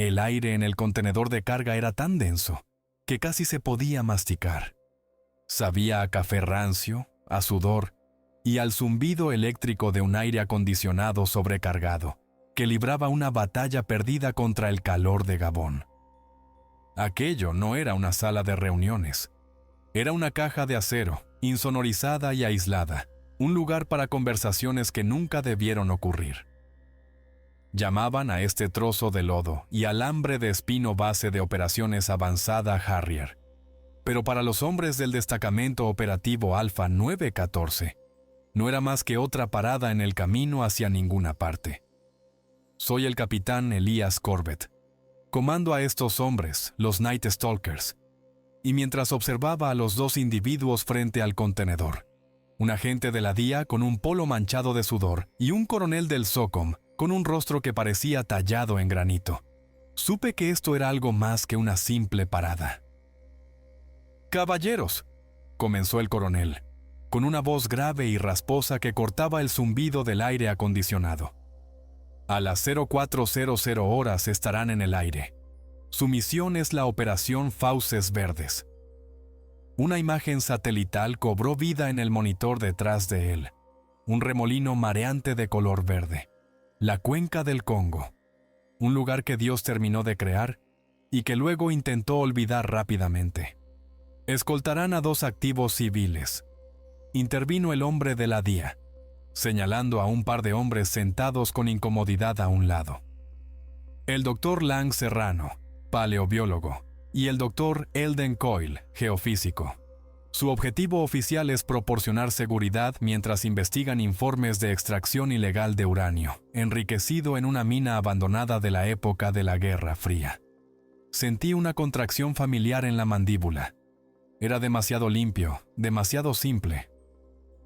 El aire en el contenedor de carga era tan denso que casi se podía masticar. Sabía a café rancio, a sudor y al zumbido eléctrico de un aire acondicionado sobrecargado que libraba una batalla perdida contra el calor de Gabón. Aquello no era una sala de reuniones. Era una caja de acero, insonorizada y aislada, un lugar para conversaciones que nunca debieron ocurrir. Llamaban a este trozo de lodo y alambre de espino base de operaciones avanzada Harrier. Pero para los hombres del destacamento operativo Alfa 914, no era más que otra parada en el camino hacia ninguna parte. Soy el capitán Elías Corbett. Comando a estos hombres, los Night Stalkers, y mientras observaba a los dos individuos frente al contenedor, un agente de la DIA con un polo manchado de sudor y un coronel del SOCOM con un rostro que parecía tallado en granito, supe que esto era algo más que una simple parada. «Caballeros», comenzó el coronel, con una voz grave y rasposa que cortaba el zumbido del aire acondicionado. «A las 0400 horas estarán en el aire. Su misión es la Operación Fauces Verdes». Una imagen satelital cobró vida en el monitor detrás de él. Un remolino mareante de color verde. La cuenca del Congo. Un lugar que Dios terminó de crear y que luego intentó olvidar rápidamente. Escoltarán a 2 activos civiles. Intervino el hombre de la DIA, señalando a un par de hombres sentados con incomodidad a un lado. El Dr. Lang Serrano, paleobiólogo, y el Dr. Eldon Coyle, geofísico. Su objetivo oficial es proporcionar seguridad mientras investigan informes de extracción ilegal de uranio, enriquecido en una mina abandonada de la época de la Guerra Fría. Sentí una contracción familiar en la mandíbula. Era demasiado limpio, demasiado simple.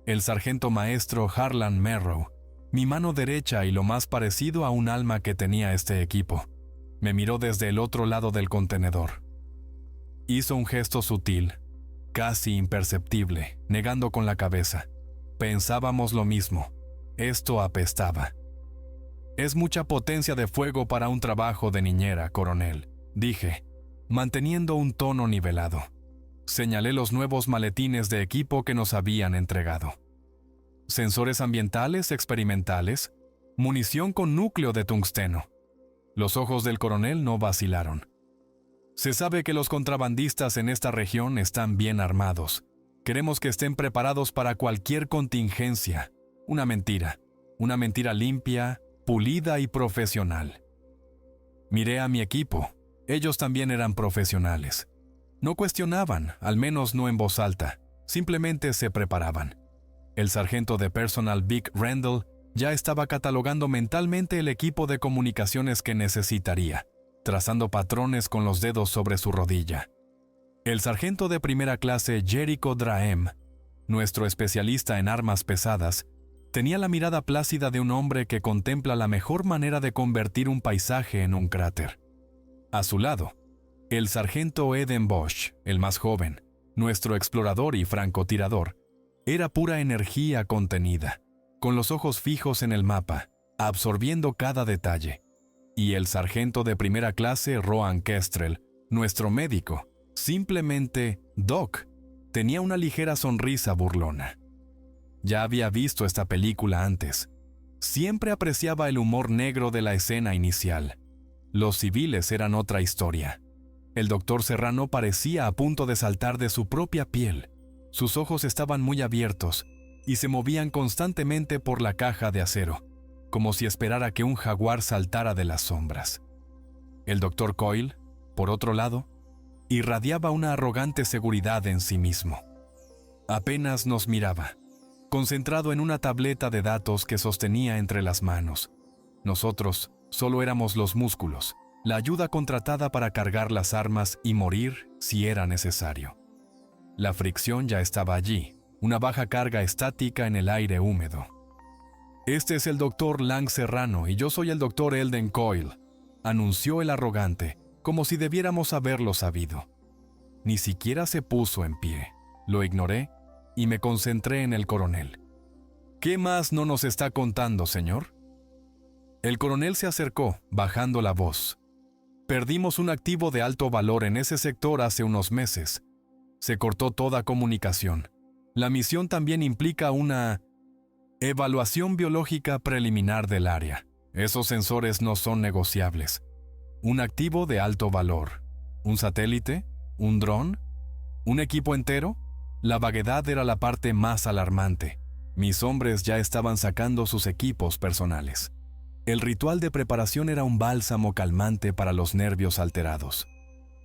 El sargento maestro Harlan Merrow, mi mano derecha y lo más parecido a un alma que tenía este equipo, me miró desde el otro lado del contenedor. Hizo un gesto sutil, casi imperceptible, negando con la cabeza. Pensábamos lo mismo. Esto apestaba. «Es mucha potencia de fuego para un trabajo de niñera, coronel», dije, manteniendo un tono nivelado. Señalé los nuevos maletines de equipo que nos habían entregado. Sensores ambientales experimentales, munición con núcleo de tungsteno. Los ojos del coronel no vacilaron. «Se sabe que los contrabandistas en esta región están bien armados. Queremos que estén preparados para cualquier contingencia. Una mentira limpia, pulida y profesional». Miré a mi equipo. Ellos también eran profesionales. No cuestionaban, al menos no en voz alta. Simplemente se preparaban. El sargento de personal Vic Randall ya estaba catalogando mentalmente el equipo de comunicaciones que necesitaría, trazando patrones con los dedos sobre su rodilla. El sargento de primera clase Jericho Draem, nuestro especialista en armas pesadas, tenía la mirada plácida de un hombre que contempla la mejor manera de convertir un paisaje en un cráter. A su lado, el sargento Eden Bosch, el más joven, nuestro explorador y francotirador, era pura energía contenida, con los ojos fijos en el mapa, absorbiendo cada detalle. Y el sargento de primera clase Rohan Kestrel, nuestro médico, simplemente Doc, tenía una ligera sonrisa burlona. Ya había visto esta película antes. Siempre apreciaba el humor negro de la escena inicial. Los civiles eran otra historia. El doctor Serrano parecía a punto de saltar de su propia piel. Sus ojos estaban muy abiertos y se movían constantemente por la caja de acero, como si esperara que un jaguar saltara de las sombras. El Dr. Coyle, por otro lado, irradiaba una arrogante seguridad en sí mismo. Apenas nos miraba, concentrado en una tableta de datos que sostenía entre las manos. Nosotros solo éramos los músculos, la ayuda contratada para cargar las armas y morir si era necesario. La fricción ya estaba allí, una baja carga estática en el aire húmedo. «Este es el Dr. Lang Serrano y yo soy el Dr. Eldon Coyle», anunció el arrogante, como si debiéramos haberlo sabido. Ni siquiera se puso en pie. Lo ignoré y me concentré en el coronel. «¿Qué más no nos está contando, señor?». El coronel se acercó, bajando la voz. Perdimos un activo de alto valor en ese sector hace unos meses. Se cortó toda comunicación. La misión también implica una evaluación biológica preliminar del área. Esos sensores no son negociables. Un activo de alto valor. ¿Un satélite? ¿Un dron? ¿Un equipo entero? La vaguedad era la parte más alarmante. Mis hombres ya estaban sacando sus equipos personales. El ritual de preparación era un bálsamo calmante para los nervios alterados.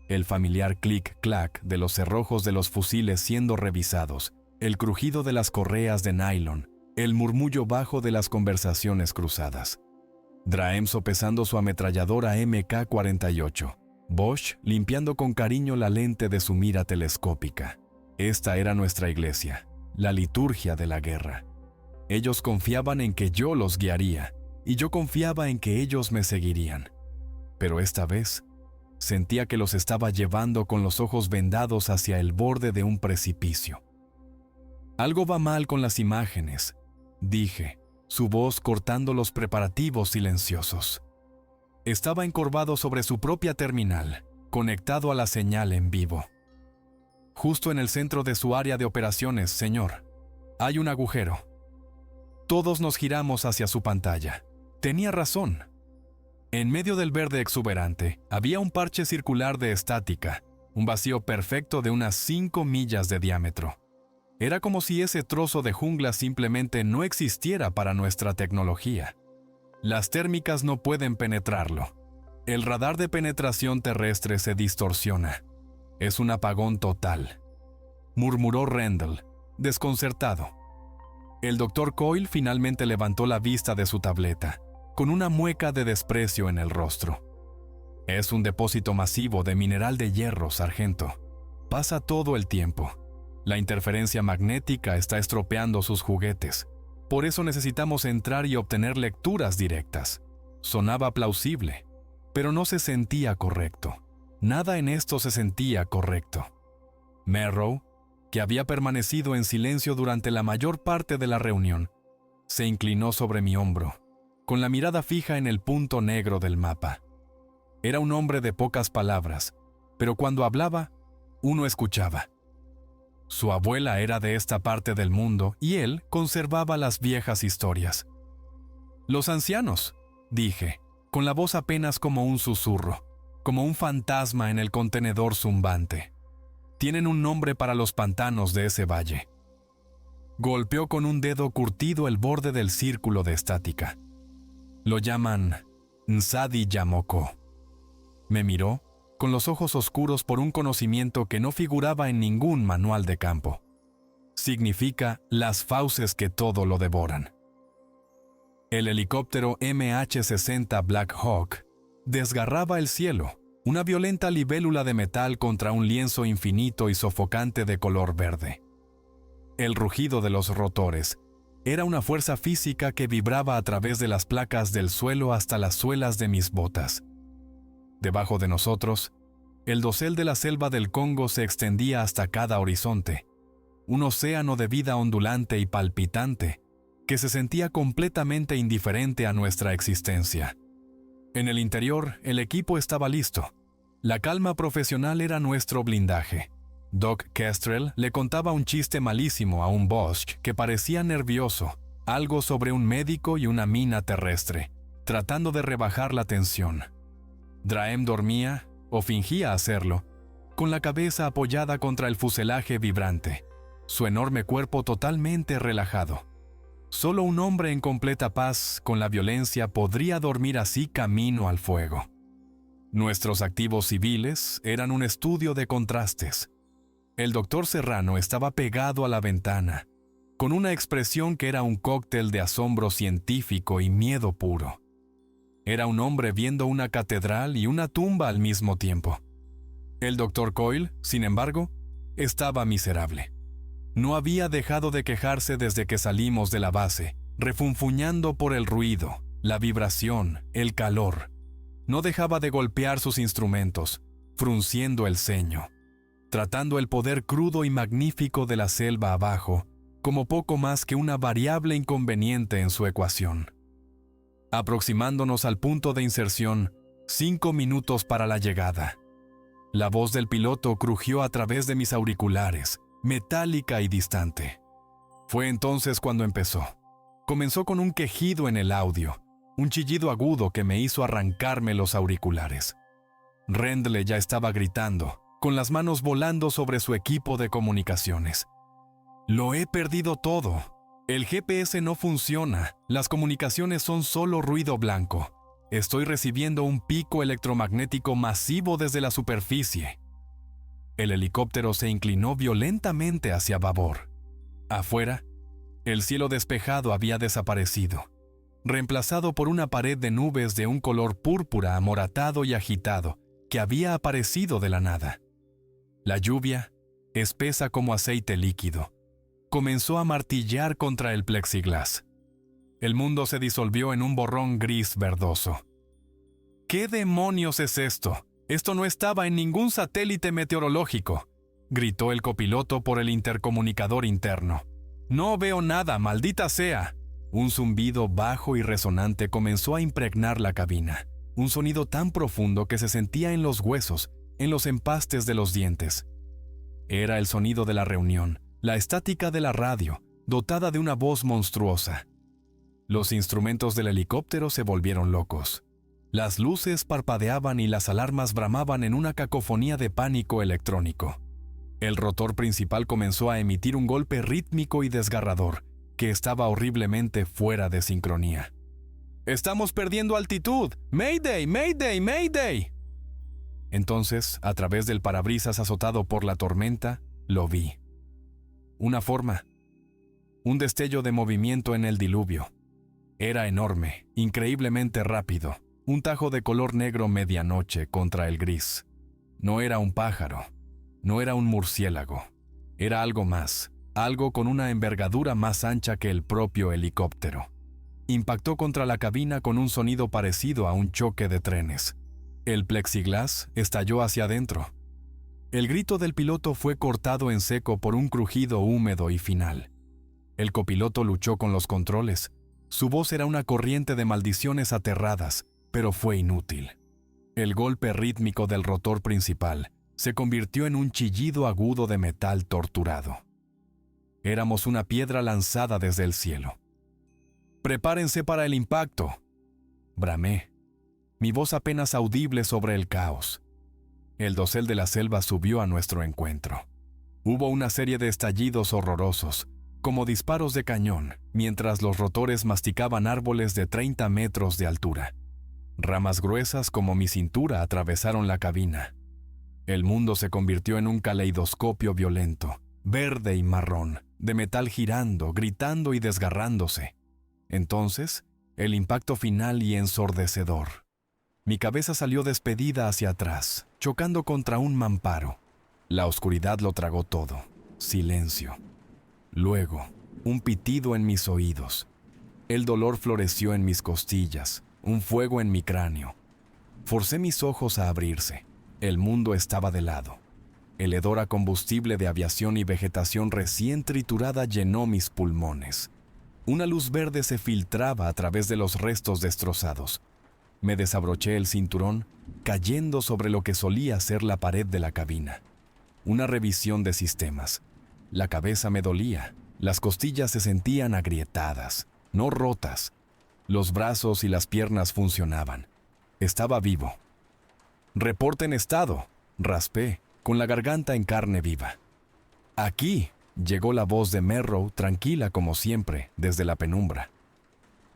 El familiar clic-clac de los cerrojos de los fusiles siendo revisados, el crujido de las correas de nylon, el murmullo bajo de las conversaciones cruzadas. Draem sopesando su ametralladora MK-48. Bosch limpiando con cariño la lente de su mira telescópica. Esta era nuestra iglesia, la liturgia de la guerra. Ellos confiaban en que yo los guiaría, y yo confiaba en que ellos me seguirían. Pero esta vez, sentía que los estaba llevando con los ojos vendados hacia el borde de un precipicio. Algo va mal con las imágenes, dije, su voz cortando los preparativos silenciosos. Estaba encorvado sobre su propia terminal, conectado a la señal en vivo. Justo en el centro de su área de operaciones, señor. Hay un agujero. Todos nos giramos hacia su pantalla. Tenía razón. En medio del verde exuberante, había un parche circular de estática, un vacío perfecto de unas 5 millas de diámetro. Era como si ese trozo de jungla simplemente no existiera para nuestra tecnología. Las térmicas no pueden penetrarlo. El radar de penetración terrestre se distorsiona. Es un apagón total, murmuró Rendell, desconcertado. El Dr. Coyle finalmente levantó la vista de su tableta, con una mueca de desprecio en el rostro. Es un depósito masivo de mineral de hierro, sargento. Pasa todo el tiempo. La interferencia magnética está estropeando sus juguetes. Por eso necesitamos entrar y obtener lecturas directas. Sonaba plausible, pero no se sentía correcto. Nada en esto se sentía correcto. Merrow, que había permanecido en silencio durante la mayor parte de la reunión, se inclinó sobre mi hombro, con la mirada fija en el punto negro del mapa. Era un hombre de pocas palabras, pero cuando hablaba, uno escuchaba. Su abuela era de esta parte del mundo y él conservaba las viejas historias. «Los ancianos», dije, con la voz apenas como un susurro, como un fantasma en el contenedor zumbante. «Tienen un nombre para los pantanos de ese valle». Golpeó con un dedo curtido el borde del círculo de estática. Lo llaman Nsadi Yamoko. Me miró, con los ojos oscuros por un conocimiento que no figuraba en ningún manual de campo. Significa las fauces que todo lo devoran. El helicóptero MH-60 Black Hawk desgarraba el cielo, una violenta libélula de metal contra un lienzo infinito y sofocante de color verde. El rugido de los rotores era una fuerza física que vibraba a través de las placas del suelo hasta las suelas de mis botas. Debajo de nosotros, el dosel de la selva del Congo se extendía hasta cada horizonte, un océano de vida ondulante y palpitante que se sentía completamente indiferente a nuestra existencia. En el interior, el equipo estaba listo. La calma profesional era nuestro blindaje. Doc Kestrel le contaba un chiste malísimo a un Bosch que parecía nervioso, algo sobre un médico y una mina terrestre, tratando de rebajar la tensión. Draem dormía, o fingía hacerlo, con la cabeza apoyada contra el fuselaje vibrante, su enorme cuerpo totalmente relajado. Solo un hombre en completa paz con la violencia podría dormir así camino al fuego. Nuestros activos civiles eran un estudio de contrastes. El doctor Serrano estaba pegado a la ventana, con una expresión que era un cóctel de asombro científico y miedo puro. Era un hombre viendo una catedral y una tumba al mismo tiempo. El Dr. Coyle, sin embargo, estaba miserable. No había dejado de quejarse desde que salimos de la base, refunfuñando por el ruido, la vibración, el calor. No dejaba de golpear sus instrumentos, frunciendo el ceño, tratando el poder crudo y magnífico de la selva abajo como poco más que una variable inconveniente en su ecuación. Aproximándonos al punto de inserción, 5 minutos para la llegada. La voz del piloto crujió a través de mis auriculares, metálica y distante. Fue entonces cuando empezó. Comenzó con un quejido en el audio, un chillido agudo que me hizo arrancarme los auriculares. Rendle ya estaba gritando, con las manos volando sobre su equipo de comunicaciones. Lo he perdido todo. El GPS no funciona. Las comunicaciones son solo ruido blanco. Estoy recibiendo un pico electromagnético masivo desde la superficie. El helicóptero se inclinó violentamente hacia babor. Afuera, el cielo despejado había desaparecido, reemplazado por una pared de nubes de un color púrpura amoratado y agitado que había aparecido de la nada. La lluvia, espesa como aceite líquido, comenzó a martillar contra el plexiglas. El mundo se disolvió en un borrón gris verdoso. ¿Qué demonios es esto? Esto no estaba en ningún satélite meteorológico, gritó el copiloto por el intercomunicador interno. No veo nada, maldita sea. Un zumbido bajo y resonante comenzó a impregnar la cabina, un sonido tan profundo que se sentía en los huesos, en los empastes de los dientes. Era el sonido de la reunión, la estática de la radio, dotada de una voz monstruosa. Los instrumentos del helicóptero se volvieron locos. Las luces parpadeaban y las alarmas bramaban en una cacofonía de pánico electrónico. El rotor principal comenzó a emitir un golpe rítmico y desgarrador, que estaba horriblemente fuera de sincronía. ¡Estamos perdiendo altitud! ¡Mayday! ¡Mayday! ¡Mayday! Entonces, a través del parabrisas azotado por la tormenta, lo vi. Una forma. Un destello de movimiento en el diluvio. Era enorme, increíblemente rápido. Un tajo de color negro medianoche contra el gris. No era un pájaro. No era un murciélago. Era algo más. Algo con una envergadura más ancha que el propio helicóptero. Impactó contra la cabina con un sonido parecido a un choque de trenes. El plexiglas estalló hacia adentro. El grito del piloto fue cortado en seco por un crujido húmedo y final. El copiloto luchó con los controles. Su voz era una corriente de maldiciones aterradas, pero fue inútil. El golpe rítmico del rotor principal se convirtió en un chillido agudo de metal torturado. Éramos una piedra lanzada desde el cielo. «¡Prepárense para el impacto!», bramé, mi voz apenas audible sobre el caos. El dosel de la selva subió a nuestro encuentro. Hubo una serie de estallidos horrorosos, como disparos de cañón, mientras los rotores masticaban árboles de 30 metros de altura. Ramas gruesas como mi cintura atravesaron la cabina. El mundo se convirtió en un caleidoscopio violento, verde y marrón, de metal girando, gritando y desgarrándose. Entonces, el impacto final y ensordecedor. Mi cabeza salió despedida hacia atrás, chocando contra un mamparo. La oscuridad lo tragó todo. Silencio. Luego, un pitido en mis oídos. El dolor floreció en mis costillas, un fuego en mi cráneo. Forcé mis ojos a abrirse. El mundo estaba de lado. El hedor a combustible de aviación y vegetación recién triturada llenó mis pulmones. Una luz verde se filtraba a través de los restos destrozados. Me desabroché el cinturón, cayendo sobre lo que solía ser la pared de la cabina. Una revisión de sistemas. La cabeza me dolía, las costillas se sentían agrietadas, no rotas. Los brazos y las piernas funcionaban. Estaba vivo. «Reporte en estado», raspé, con la garganta en carne viva. «Aquí», llegó la voz de Merrow, tranquila como siempre, desde la penumbra.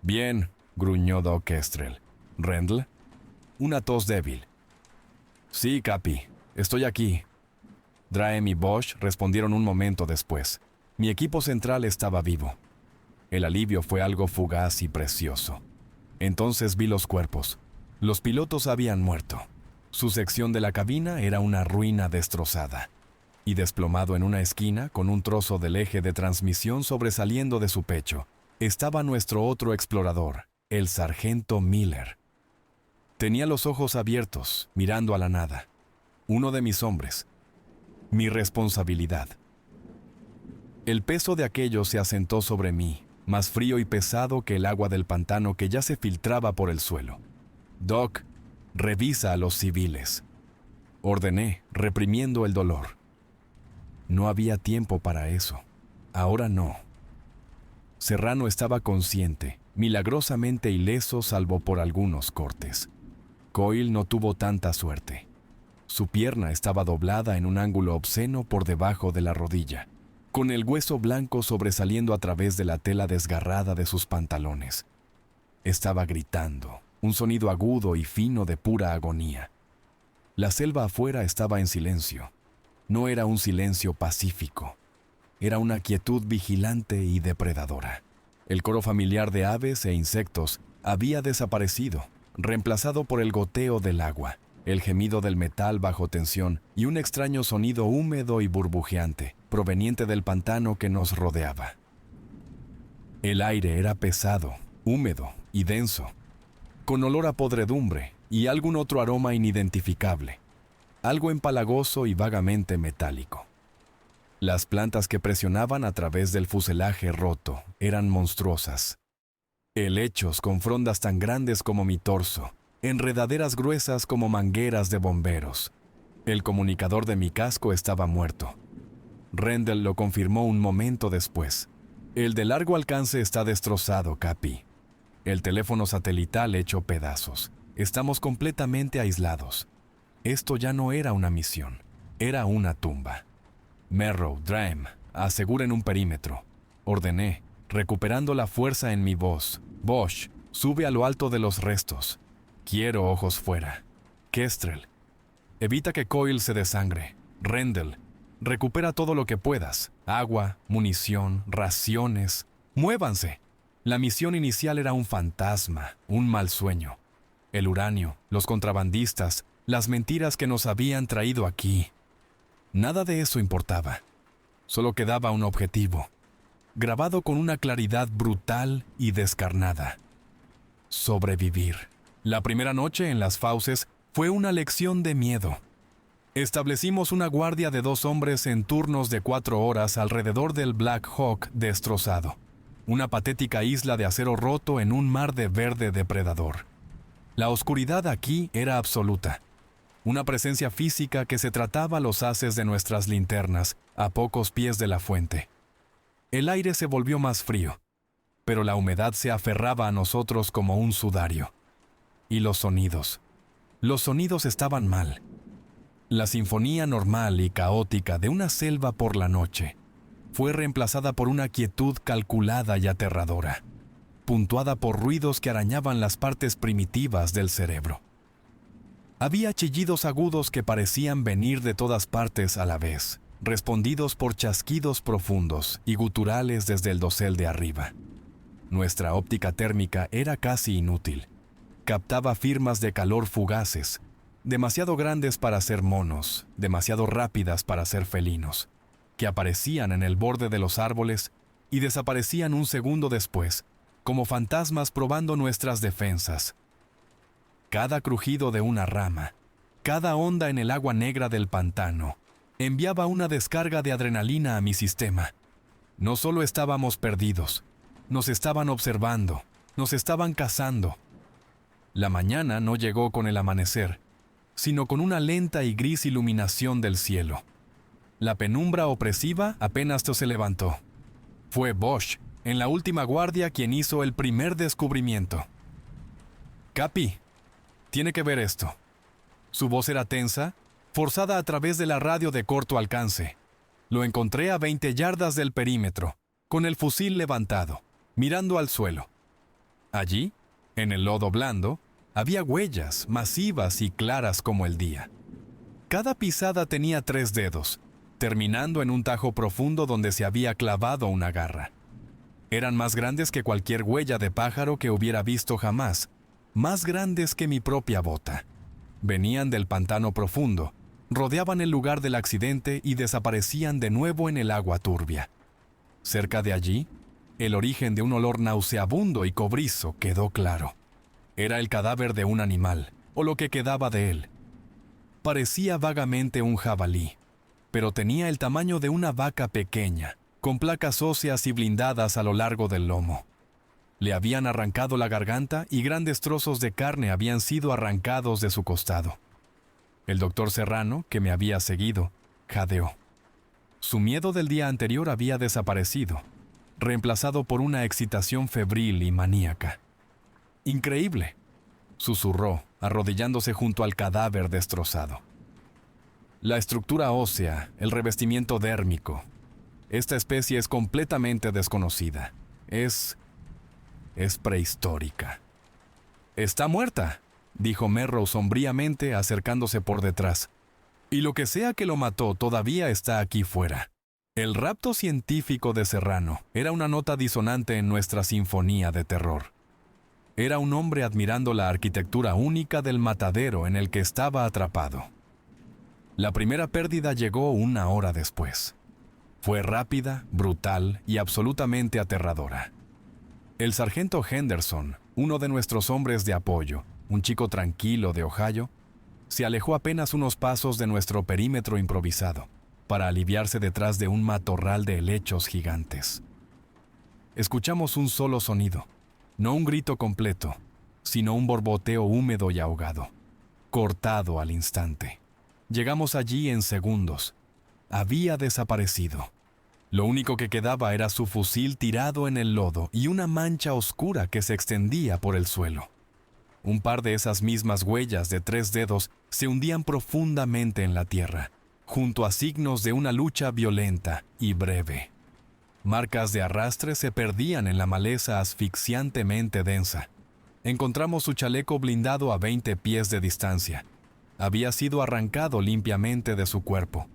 «Bien», gruñó Doc Kestrel. «¿Rendle?» Una tos débil. «Sí, Capi, estoy aquí». Draem y Bosch respondieron un momento después. Mi equipo central estaba vivo. El alivio fue algo fugaz y precioso. Entonces vi los cuerpos. Los pilotos habían muerto. Su sección de la cabina era una ruina destrozada. Y desplomado en una esquina, con un trozo del eje de transmisión sobresaliendo de su pecho, estaba nuestro otro explorador, el sargento Miller. Tenía los ojos abiertos, mirando a la nada. Uno de mis hombres. Mi responsabilidad. El peso de aquello se asentó sobre mí, más frío y pesado que el agua del pantano que ya se filtraba por el suelo. «Doc», Revisa a los civiles. Ordené, reprimiendo el dolor. No había tiempo para eso. Ahora no. Serrano estaba consciente, milagrosamente ileso salvo por algunos cortes. Coyle no tuvo tanta suerte. Su pierna estaba doblada en un ángulo obsceno por debajo de la rodilla, con el hueso blanco sobresaliendo a través de la tela desgarrada de sus pantalones. Estaba gritando, un sonido agudo y fino de pura agonía. La selva afuera estaba en silencio. No era un silencio pacífico. Era una quietud vigilante y depredadora. El coro familiar de aves e insectos había desaparecido, reemplazado por el goteo del agua, el gemido del metal bajo tensión y un extraño sonido húmedo y burbujeante, proveniente del pantano que nos rodeaba. El aire era pesado, húmedo y denso, con olor a podredumbre y algún otro aroma inidentificable, algo empalagoso y vagamente metálico. Las plantas que presionaban a través del fuselaje roto eran monstruosas. Helechos con frondas tan grandes como mi torso, enredaderas gruesas como mangueras de bomberos. El comunicador de mi casco estaba muerto. Rendell lo confirmó un momento después. El de largo alcance está destrozado, Capi. El teléfono satelital hecho pedazos. Estamos completamente aislados. Esto ya no era una misión, era una tumba. Merrow, Draem, aseguren un perímetro. Ordené, recuperando la fuerza en mi voz. Bosch, sube a lo alto de los restos. Quiero ojos fuera. Kestrel, evita que Coyle se desangre. Rendell, recupera todo lo que puedas. Agua, munición, raciones. ¡Muévanse! La misión inicial era un fantasma, un mal sueño. El uranio, los contrabandistas, las mentiras que nos habían traído aquí. Nada de eso importaba. Solo quedaba un objetivo, grabado con una claridad brutal y descarnada. Sobrevivir. La primera noche en las fauces fue una lección de miedo. Establecimos una guardia de 2 hombres en turnos de 4 horas alrededor del Black Hawk destrozado, una patética isla de acero roto en un mar de verde depredador. La oscuridad aquí era absoluta. Una presencia física que se trataba los haces de nuestras linternas, a pocos pies de la fuente. El aire se volvió más frío, pero la humedad se aferraba a nosotros como un sudario. Y los sonidos estaban mal. La sinfonía normal y caótica de una selva por la noche fue reemplazada por una quietud calculada y aterradora, puntuada por ruidos que arañaban las partes primitivas del cerebro. Había chillidos agudos que parecían venir de todas partes a la vez, respondidos por chasquidos profundos y guturales desde el dosel de arriba. Nuestra óptica térmica era casi inútil. Captaba firmas de calor fugaces, demasiado grandes para ser monos, demasiado rápidas para ser felinos, que aparecían en el borde de los árboles y desaparecían un segundo después, como fantasmas probando nuestras defensas. Cada crujido de una rama, cada onda en el agua negra del pantano, enviaba una descarga de adrenalina a mi sistema. No solo estábamos perdidos, nos estaban observando, nos estaban cazando. La mañana no llegó con el amanecer, sino con una lenta y gris iluminación del cielo. La penumbra opresiva apenas se levantó. Fue Bosch, en la última guardia, quien hizo el primer descubrimiento. Capi, tiene que ver esto. Su voz era tensa, forzada a través de la radio de corto alcance. Lo encontré a 20 yardas del perímetro, con el fusil levantado, mirando al suelo. Allí, en el lodo blando, había huellas masivas y claras como el día. Cada pisada tenía 3 dedos, terminando en un tajo profundo donde se había clavado una garra. Eran más grandes que cualquier huella de pájaro que hubiera visto jamás, más grandes que mi propia bota. Venían del pantano profundo, rodeaban el lugar del accidente y desaparecían de nuevo en el agua turbia. Cerca de allí, el origen de un olor nauseabundo y cobrizo quedó claro. Era el cadáver de un animal, o lo que quedaba de él. Parecía vagamente un jabalí, pero tenía el tamaño de una vaca pequeña, con placas óseas y blindadas a lo largo del lomo. Le habían arrancado la garganta y grandes trozos de carne habían sido arrancados de su costado. El doctor Serrano, que me había seguido, jadeó. Su miedo del día anterior había desaparecido, reemplazado por una excitación febril y maníaca. «Increíble», susurró, arrodillándose junto al cadáver destrozado. «La estructura ósea, el revestimiento dérmico. Esta especie es completamente desconocida. Es prehistórica». «Está muerta», dijo Merrow sombríamente, acercándose por detrás. «Y lo que sea que lo mató todavía está aquí fuera». El rapto científico de Serrano era una nota disonante en nuestra sinfonía de terror. Era un hombre admirando la arquitectura única del matadero en el que estaba atrapado. La primera pérdida llegó 1 hora después. Fue rápida, brutal y absolutamente aterradora. El sargento Henderson, uno de nuestros hombres de apoyo, un chico tranquilo de Ohio, se alejó apenas unos pasos de nuestro perímetro improvisado, para aliviarse detrás de un matorral de helechos gigantes. Escuchamos un solo sonido, no un grito completo, sino un borboteo húmedo y ahogado, cortado al instante. Llegamos allí en segundos. Había desaparecido. Lo único que quedaba era su fusil tirado en el lodo y una mancha oscura que se extendía por el suelo. Un par de esas mismas huellas de 3 dedos se hundían profundamente en la tierra, junto a signos de una lucha violenta y breve. Marcas de arrastre se perdían en la maleza asfixiantemente densa. Encontramos su chaleco blindado a 20 pies de distancia. Había sido arrancado limpiamente de su cuerpo.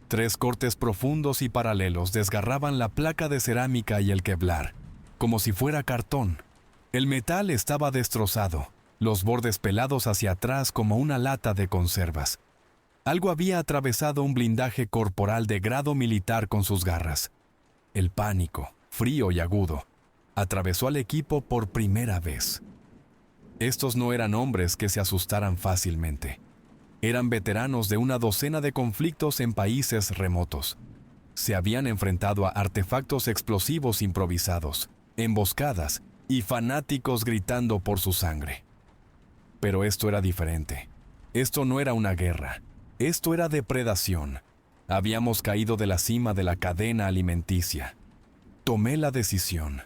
3 cortes profundos y paralelos desgarraban la placa de cerámica y el kevlar, como si fuera cartón. El metal estaba destrozado, los bordes pelados hacia atrás como una lata de conservas. Algo había atravesado un blindaje corporal de grado militar con sus garras. El pánico, frío y agudo, atravesó al equipo por primera vez. Estos no eran hombres que se asustaran fácilmente. Eran veteranos de una docena de conflictos en países remotos. Se habían enfrentado a artefactos explosivos improvisados, emboscadas y fanáticos gritando por su sangre. Pero esto era diferente. Esto no era una guerra. Esto era depredación. Habíamos caído de la cima de la cadena alimenticia. Tomé la decisión.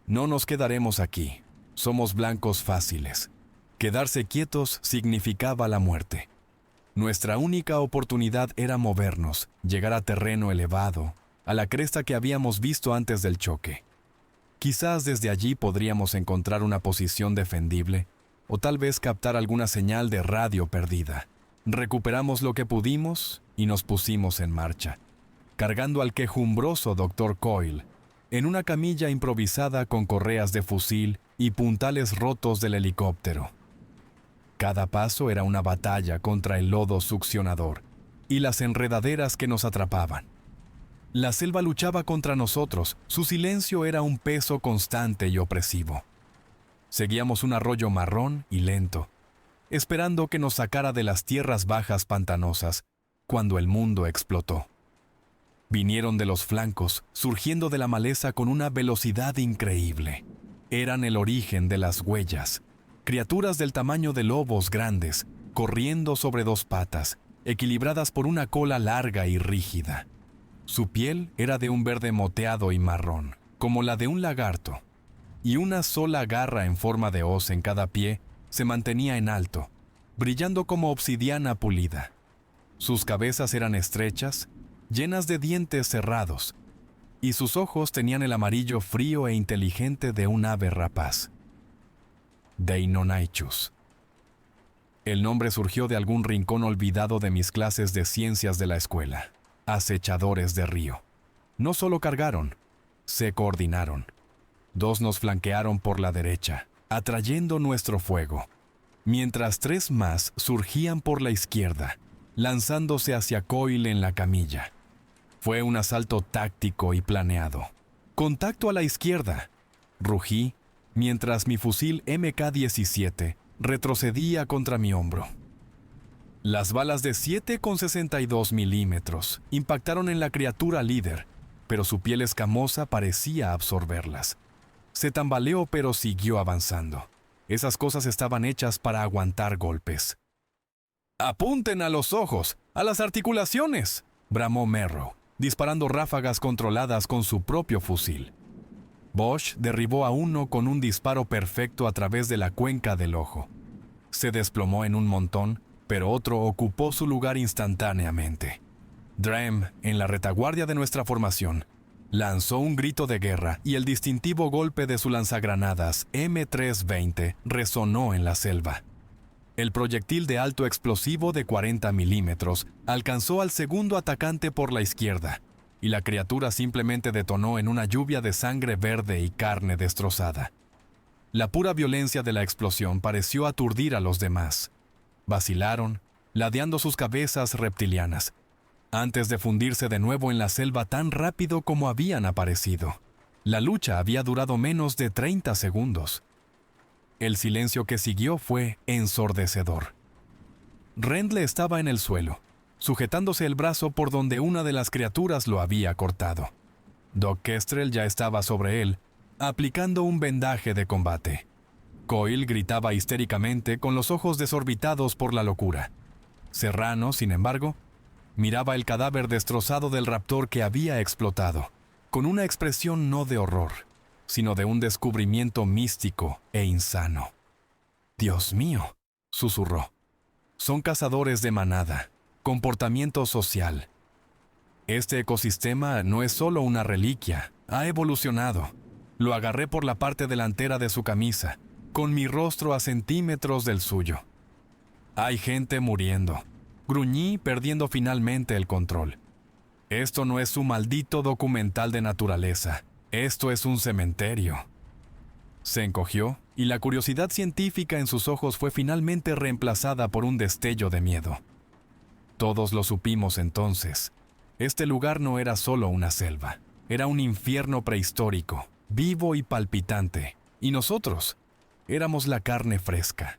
No nos quedaremos aquí. Somos blancos fáciles. Quedarse quietos significaba la muerte. Nuestra única oportunidad era movernos, llegar a terreno elevado, a la cresta que habíamos visto antes del choque. Quizás desde allí podríamos encontrar una posición defendible, o tal vez captar alguna señal de radio perdida. Recuperamos lo que pudimos y nos pusimos en marcha, cargando al quejumbroso Dr. Coyle en una camilla improvisada con correas de fusil y puntales rotos del helicóptero. Cada paso era una batalla contra el lodo succionador y las enredaderas que nos atrapaban. La selva luchaba contra nosotros, su silencio era un peso constante y opresivo. Seguíamos un arroyo marrón y lento, esperando que nos sacara de las tierras bajas pantanosas, cuando el mundo explotó. Vinieron de los flancos, surgiendo de la maleza con una velocidad increíble. Eran el origen de las huellas, criaturas del tamaño de lobos grandes, corriendo sobre 2 patas, equilibradas por una cola larga y rígida. Su piel era de un verde moteado y marrón, como la de un lagarto, y una sola garra en forma de hoz en cada pie se mantenía en alto, brillando como obsidiana pulida. Sus cabezas eran estrechas, llenas de dientes cerrados, y sus ojos tenían el amarillo frío e inteligente de un ave rapaz. Deinonychus. El nombre surgió de algún rincón olvidado de mis clases de ciencias de la escuela. Acechadores de río. No solo cargaron, se coordinaron. 2 nos flanquearon por la derecha, atrayendo nuestro fuego, mientras 3 más surgían por la izquierda, lanzándose hacia Coyle en la camilla. Fue un asalto táctico y planeado. «Contacto a la izquierda», rugí, mientras mi fusil MK-17 retrocedía contra mi hombro. Las balas de 7,62 milímetros impactaron en la criatura líder, pero su piel escamosa parecía absorberlas. Se tambaleó pero siguió avanzando. Esas cosas estaban hechas para aguantar golpes. ¡Apunten a los ojos! ¡A las articulaciones!, bramó Merrow, disparando ráfagas controladas con su propio fusil. Bosch derribó a uno con un disparo perfecto a través de la cuenca del ojo. Se desplomó en un montón, pero otro ocupó su lugar instantáneamente. Drem, en la retaguardia de nuestra formación, lanzó un grito de guerra y el distintivo golpe de su lanzagranadas M320 resonó en la selva. El proyectil de alto explosivo de 40 milímetros alcanzó al segundo atacante por la izquierda, y la criatura simplemente detonó en una lluvia de sangre verde y carne destrozada. La pura violencia de la explosión pareció aturdir a los demás. Vacilaron, ladeando sus cabezas reptilianas, antes de fundirse de nuevo en la selva tan rápido como habían aparecido. La lucha había durado menos de 30 segundos. El silencio que siguió fue ensordecedor. Rendle estaba en el suelo, sujetándose el brazo por donde una de las criaturas lo había cortado. Doc Kestrel ya estaba sobre él, aplicando un vendaje de combate. Coyle gritaba histéricamente con los ojos desorbitados por la locura. Serrano, sin embargo, miraba el cadáver destrozado del raptor que había explotado, con una expresión no de horror, sino de un descubrimiento místico e insano. «Dios mío», susurró. «Son cazadores de manada, comportamiento social. Este ecosistema no es solo una reliquia, ha evolucionado». Lo agarré por la parte delantera de su camisa, con mi rostro a centímetros del suyo. «Hay gente muriendo», gruñí, perdiendo finalmente el control. «Esto no es un maldito documental de naturaleza. Esto es un cementerio». Se encogió, y la curiosidad científica en sus ojos fue finalmente reemplazada por un destello de miedo. Todos lo supimos entonces. Este lugar no era solo una selva. Era un infierno prehistórico, vivo y palpitante. Y nosotros éramos la carne fresca.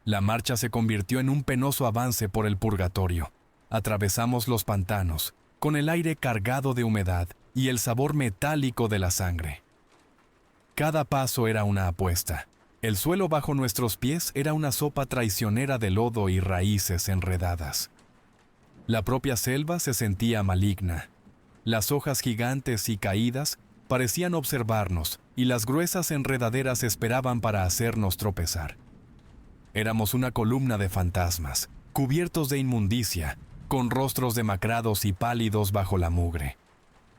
La marcha se convirtió en un penoso avance por el purgatorio. Atravesamos los pantanos, con el aire cargado de humedad y el sabor metálico de la sangre. Cada paso era una apuesta. El suelo bajo nuestros pies era una sopa traicionera de lodo y raíces enredadas. La propia selva se sentía maligna. Las hojas gigantes y caídas parecían observarnos, y las gruesas enredaderas esperaban para hacernos tropezar. Éramos una columna de fantasmas, cubiertos de inmundicia, con rostros demacrados y pálidos bajo la mugre.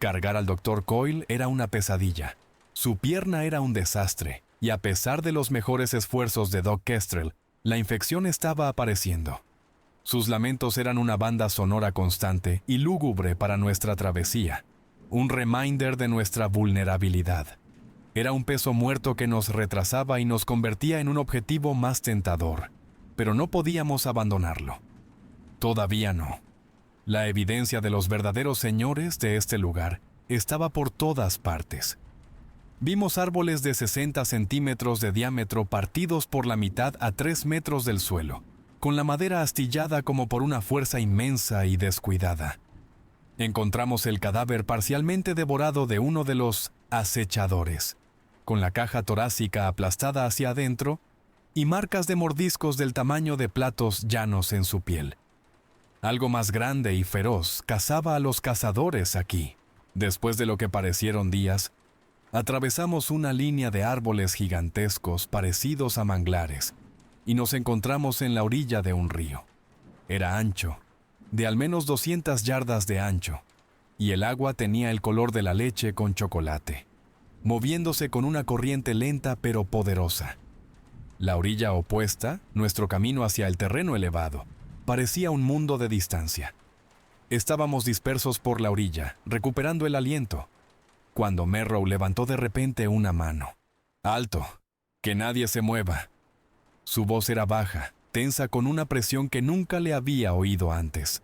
Cargar al Dr. Coyle era una pesadilla. Su pierna era un desastre, y a pesar de los mejores esfuerzos de Doc Kestrel, la infección estaba apareciendo. Sus lamentos eran una banda sonora constante y lúgubre para nuestra travesía, un reminder de nuestra vulnerabilidad. Era un peso muerto que nos retrasaba y nos convertía en un objetivo más tentador, pero no podíamos abandonarlo. Todavía no. La evidencia de los verdaderos señores de este lugar estaba por todas partes. Vimos árboles de 60 centímetros de diámetro partidos por la mitad a 3 metros del suelo, con la madera astillada como por una fuerza inmensa y descuidada. Encontramos el cadáver parcialmente devorado de uno de los acechadores, con la caja torácica aplastada hacia adentro y marcas de mordiscos del tamaño de platos llanos en su piel. Algo más grande y feroz cazaba a los cazadores aquí. Después de lo que parecieron días, atravesamos una línea de árboles gigantescos parecidos a manglares y nos encontramos en la orilla de un río. Era ancho, de al menos 200 yardas de ancho, y el agua tenía el color de la leche con chocolate, moviéndose con una corriente lenta pero poderosa. La orilla opuesta, nuestro camino hacia el terreno elevado, parecía un mundo de distancia. Estábamos dispersos por la orilla, recuperando el aliento, cuando Merrow levantó de repente una mano. «¡Alto! ¡Que nadie se mueva!». Su voz era baja, tensa con una presión que nunca le había oído antes.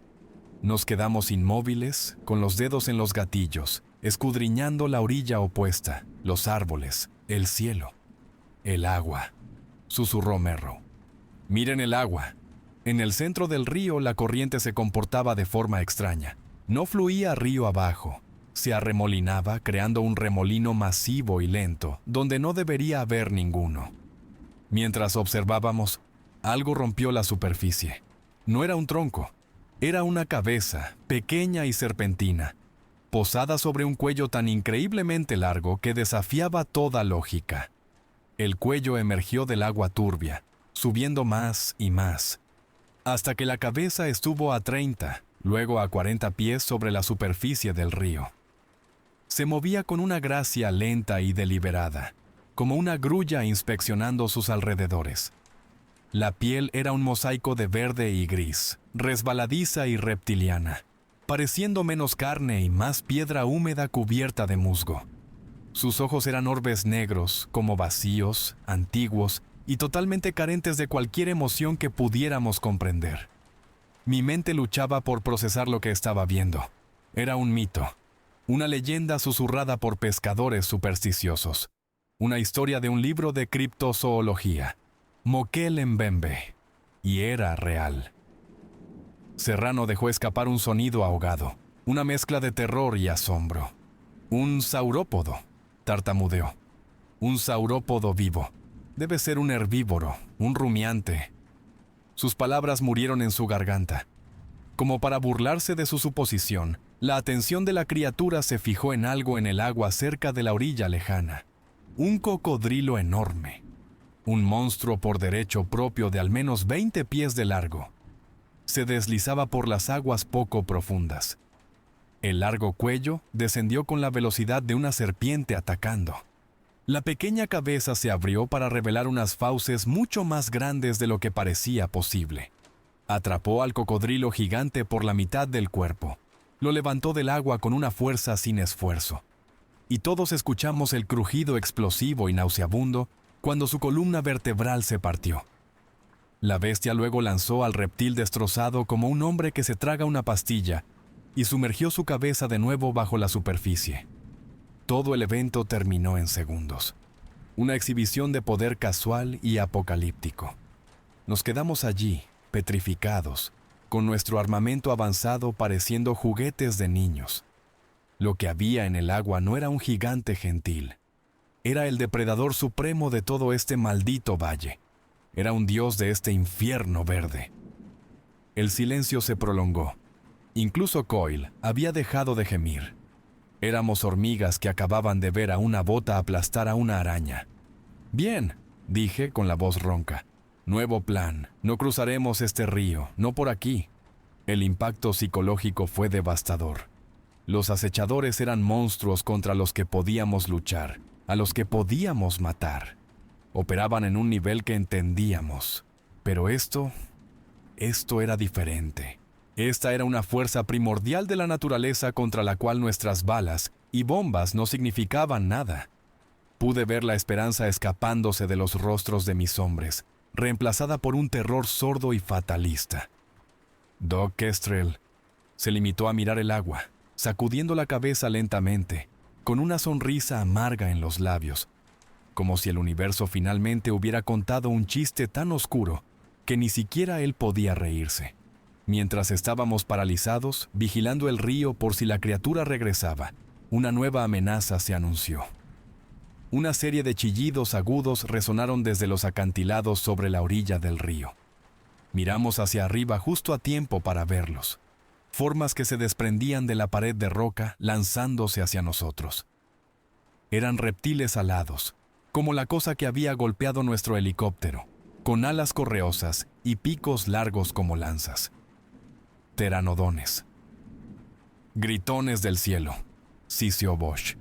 Nos quedamos inmóviles, con los dedos en los gatillos, escudriñando la orilla opuesta, los árboles, el cielo. «El agua», susurró Merrow. «Miren el agua». En el centro del río la corriente se comportaba de forma extraña. No fluía río abajo, se arremolinaba creando un remolino masivo y lento, donde no debería haber ninguno. Mientras observábamos, algo rompió la superficie. No era un tronco, era una cabeza, pequeña y serpentina, posada sobre un cuello tan increíblemente largo que desafiaba toda lógica. El cuello emergió del agua turbia, subiendo más y más, hasta que la cabeza estuvo a 30, luego a 40 pies sobre la superficie del río. Se movía con una gracia lenta y deliberada, como una grulla inspeccionando sus alrededores. La piel era un mosaico de verde y gris, resbaladiza y reptiliana, pareciendo menos carne y más piedra húmeda cubierta de musgo. Sus ojos eran orbes negros, como vacíos, antiguos y totalmente carentes de cualquier emoción que pudiéramos comprender. Mi mente luchaba por procesar lo que estaba viendo. Era un mito, una leyenda susurrada por pescadores supersticiosos, una historia de un libro de criptozoología, Mokele Mbembe, y era real. Serrano dejó escapar un sonido ahogado, una mezcla de terror y asombro. Un saurópodo, tartamudeó. Un saurópodo vivo. Debe ser un herbívoro, un rumiante. Sus palabras murieron en su garganta. Como para burlarse de su suposición, la atención de la criatura se fijó en algo en el agua cerca de la orilla lejana. Un cocodrilo enorme. Un monstruo por derecho propio de al menos 20 pies de largo. Se deslizaba por las aguas poco profundas. El largo cuello descendió con la velocidad de una serpiente atacando. La pequeña cabeza se abrió para revelar unas fauces mucho más grandes de lo que parecía posible. Atrapó al cocodrilo gigante por la mitad del cuerpo. Lo levantó del agua con una fuerza sin esfuerzo. Y todos escuchamos el crujido explosivo y nauseabundo cuando su columna vertebral se partió. La bestia luego lanzó al reptil destrozado como un hombre que se traga una pastilla y sumergió su cabeza de nuevo bajo la superficie. Todo el evento terminó en segundos. Una exhibición de poder casual y apocalíptico. Nos quedamos allí, petrificados, con nuestro armamento avanzado pareciendo juguetes de niños. Lo que había en el agua no era un gigante gentil. Era el depredador supremo de todo este maldito valle. Era un dios de este infierno verde. El silencio se prolongó. Incluso Coyle había dejado de gemir. Éramos hormigas que acababan de ver a una bota aplastar a una araña. «Bien», dije con la voz ronca. «Nuevo plan. No cruzaremos este río, no por aquí». El impacto psicológico fue devastador. Los acechadores eran monstruos contra los que podíamos luchar, a los que podíamos matar. Operaban en un nivel que entendíamos. Pero esto era diferente. Esta era una fuerza primordial de la naturaleza contra la cual nuestras balas y bombas no significaban nada. Pude ver la esperanza escapándose de los rostros de mis hombres, reemplazada por un terror sordo y fatalista. Doc Kestrel se limitó a mirar el agua, sacudiendo la cabeza lentamente, con una sonrisa amarga en los labios, como si el universo finalmente hubiera contado un chiste tan oscuro que ni siquiera él podía reírse. Mientras estábamos paralizados, vigilando el río por si la criatura regresaba, una nueva amenaza se anunció. Una serie de chillidos agudos resonaron desde los acantilados sobre la orilla del río. Miramos hacia arriba justo a tiempo para verlos. Formas que se desprendían de la pared de roca lanzándose hacia nosotros. Eran reptiles alados, como la cosa que había golpeado nuestro helicóptero, con alas correosas y picos largos como lanzas. Pteranodones. Gritones del cielo, sisió Bosch.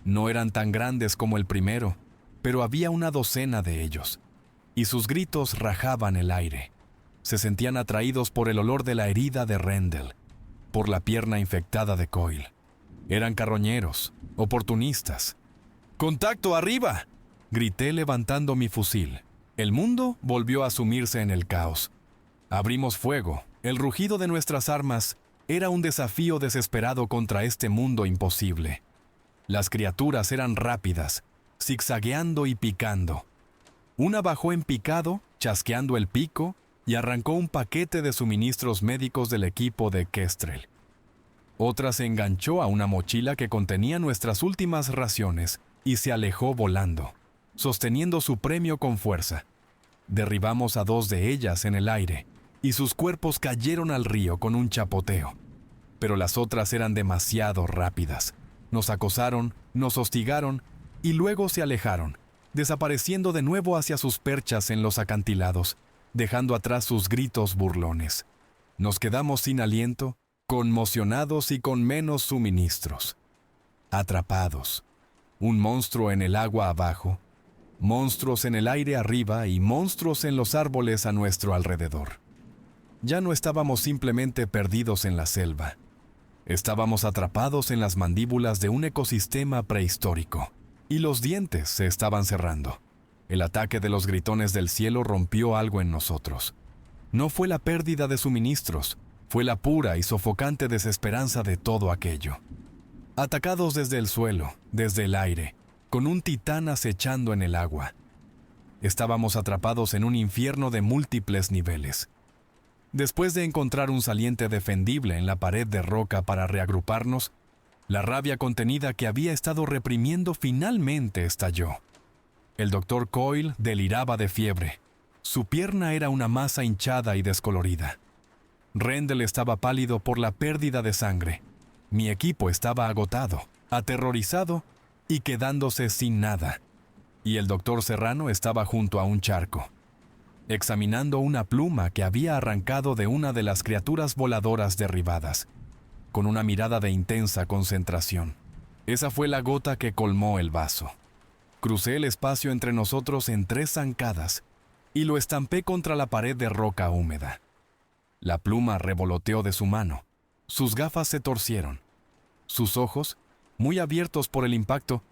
No eran tan grandes como el primero, pero había una docena de ellos, y sus gritos rajaban el aire. Se sentían atraídos por el olor de la herida de Rendell, por la pierna infectada de Coyle. Eran carroñeros, oportunistas. ¡Contacto arriba!, grité levantando mi fusil. El mundo volvió a sumirse en el caos. Abrimos fuego. El rugido de nuestras armas era un desafío desesperado contra este mundo imposible. Las criaturas eran rápidas, zigzagueando y picando. Una bajó en picado, chasqueando el pico, y arrancó un paquete de suministros médicos del equipo de Kestrel. Otra se enganchó a una mochila que contenía nuestras últimas raciones y se alejó volando, sosteniendo su premio con fuerza. Derribamos a 2 de ellas en el aire y sus cuerpos cayeron al río con un chapoteo. Pero las otras eran demasiado rápidas. Nos acosaron, nos hostigaron y luego se alejaron, desapareciendo de nuevo hacia sus perchas en los acantilados, dejando atrás sus gritos burlones. Nos quedamos sin aliento, conmocionados y con menos suministros. Atrapados. Un monstruo en el agua abajo, monstruos en el aire arriba y monstruos en los árboles a nuestro alrededor. Ya no estábamos simplemente perdidos en la selva. Estábamos atrapados en las mandíbulas de un ecosistema prehistórico, y los dientes se estaban cerrando. El ataque de los gritones del cielo rompió algo en nosotros. No fue la pérdida de suministros, fue la pura y sofocante desesperanza de todo aquello. Atacados desde el suelo, desde el aire, con un titán acechando en el agua. Estábamos atrapados en un infierno de múltiples niveles. Después de encontrar un saliente defendible en la pared de roca para reagruparnos, la rabia contenida que había estado reprimiendo finalmente estalló. El Dr. Coyle deliraba de fiebre. Su pierna era una masa hinchada y descolorida. Rendell estaba pálido por la pérdida de sangre. Mi equipo estaba agotado, aterrorizado y quedándose sin nada. Y el Dr. Serrano estaba junto a un charco, examinando una pluma que había arrancado de una de las criaturas voladoras derribadas, con una mirada de intensa concentración. Esa fue la gota que colmó el vaso. Crucé el espacio entre nosotros en 3 zancadas y lo estampé contra la pared de roca húmeda. La pluma revoloteó de su mano. Sus gafas se torcieron. Sus ojos, muy abiertos por el impacto,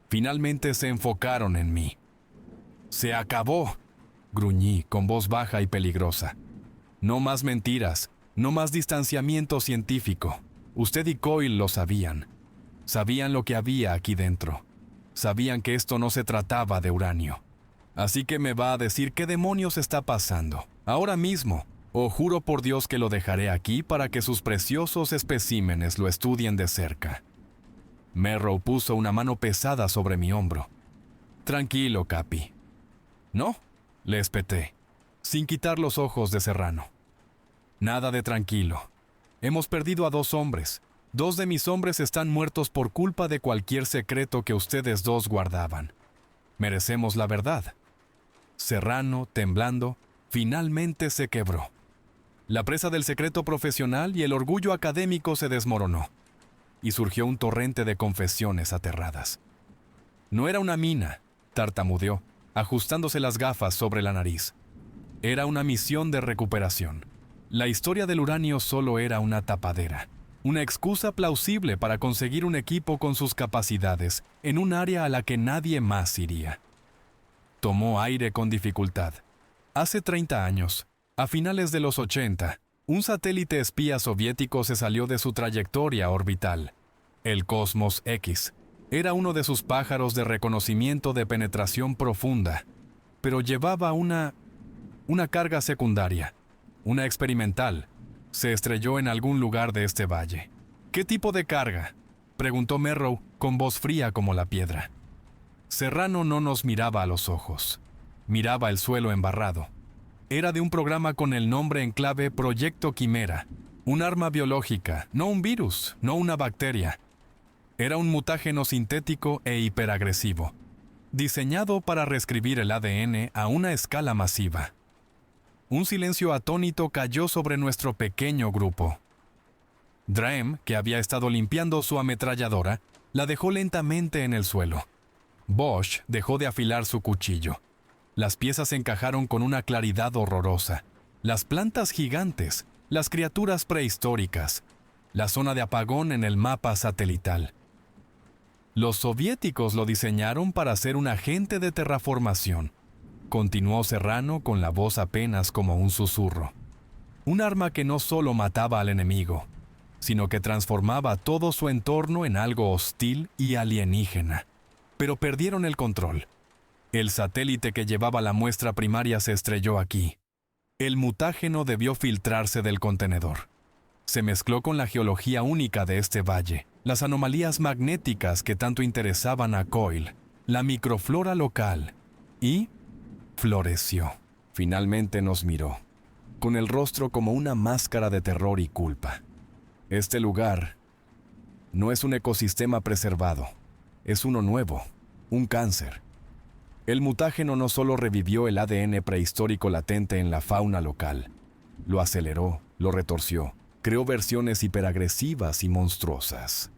finalmente se enfocaron en mí. «¡Se acabó!», gruñí con voz baja y peligrosa. «No más mentiras, no más distanciamiento científico. Usted y Coyle lo sabían. Sabían lo que había aquí dentro. Sabían que esto no se trataba de uranio. Así que me va a decir qué demonios está pasando, ahora mismo, o juro por Dios que lo dejaré aquí para que sus preciosos especímenes lo estudien de cerca». Merrow puso una mano pesada sobre mi hombro. «Tranquilo, Capi». «No», le espeté, sin quitar los ojos de Serrano. «Nada de tranquilo. Hemos perdido a 2 hombres. 2 de mis hombres están muertos por culpa de cualquier secreto que ustedes 2 guardaban. Merecemos la verdad». Serrano, temblando, finalmente se quebró. La presa del secreto profesional y el orgullo académico se desmoronó, y surgió un torrente de confesiones aterradas. «No era una mina», tartamudeó, ajustándose las gafas sobre la nariz. «Era una misión de recuperación. La historia del uranio solo era una tapadera, una excusa plausible para conseguir un equipo con sus capacidades en un área a la que nadie más iría». Tomó aire con dificultad. Hace 30 años, a finales de los 80, un satélite espía soviético se salió de su trayectoria orbital. El Cosmos X era uno de sus pájaros de reconocimiento de penetración profunda, pero llevaba una carga secundaria, una experimental. Se estrelló en algún lugar de este valle. «¿Qué tipo de carga?», preguntó Merrow con voz fría como la piedra. Serrano no nos miraba a los ojos. Miraba el suelo embarrado. Era de un programa con el nombre en clave Proyecto Quimera. Un arma biológica, no un virus, no una bacteria. Era un mutágeno sintético e hiperagresivo, diseñado para reescribir el ADN a una escala masiva. Un silencio atónito cayó sobre nuestro pequeño grupo. Draem, que había estado limpiando su ametralladora, la dejó lentamente en el suelo. Bosch dejó de afilar su cuchillo. Las piezas encajaron con una claridad horrorosa. Las plantas gigantes, las criaturas prehistóricas, la zona de apagón en el mapa satelital. Los soviéticos lo diseñaron para ser un agente de terraformación, continuó Serrano con la voz apenas como un susurro. Un arma que no solo mataba al enemigo, sino que transformaba todo su entorno en algo hostil y alienígena. Pero perdieron el control. El satélite que llevaba la muestra primaria se estrelló aquí. El mutágeno debió filtrarse del contenedor. se mezcló con la geología única de este valle, las anomalías magnéticas que tanto interesaban a Coyle, la microflora local, y floreció. Finalmente nos miró, con el rostro como una máscara de terror y culpa. Este lugar no es un ecosistema preservado, es uno nuevo, un cáncer. El mutágeno no solo revivió el ADN prehistórico latente en la fauna local, lo aceleró, lo retorció, creó versiones hiperagresivas y monstruosas.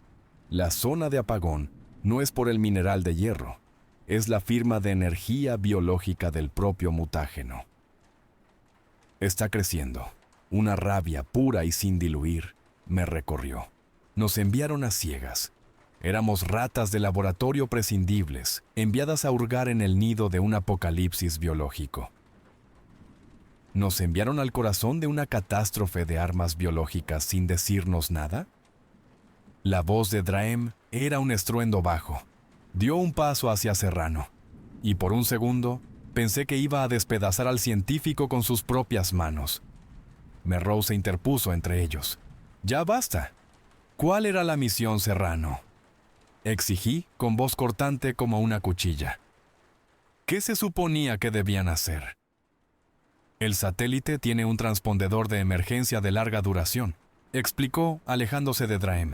La zona de apagón no es por el mineral de hierro, es la firma de energía biológica del propio mutágeno. Está creciendo. Una rabia pura y sin diluir me recorrió. Nos enviaron a ciegas. Éramos ratas de laboratorio prescindibles, enviadas a hurgar en el nido de un apocalipsis biológico. ¿Nos enviaron al corazón de una catástrofe de armas biológicas sin decirnos nada? La voz de Draem era un estruendo bajo. Dio un paso hacia Serrano, y por un segundo pensé que iba a despedazar al científico con sus propias manos. Merrow se interpuso entre ellos. «Ya basta. ¿Cuál era la misión, Serrano?», exigí con voz cortante como una cuchilla. ¿Qué se suponía que debían hacer? El satélite tiene un transpondedor de emergencia de larga duración, explicó alejándose de Draem.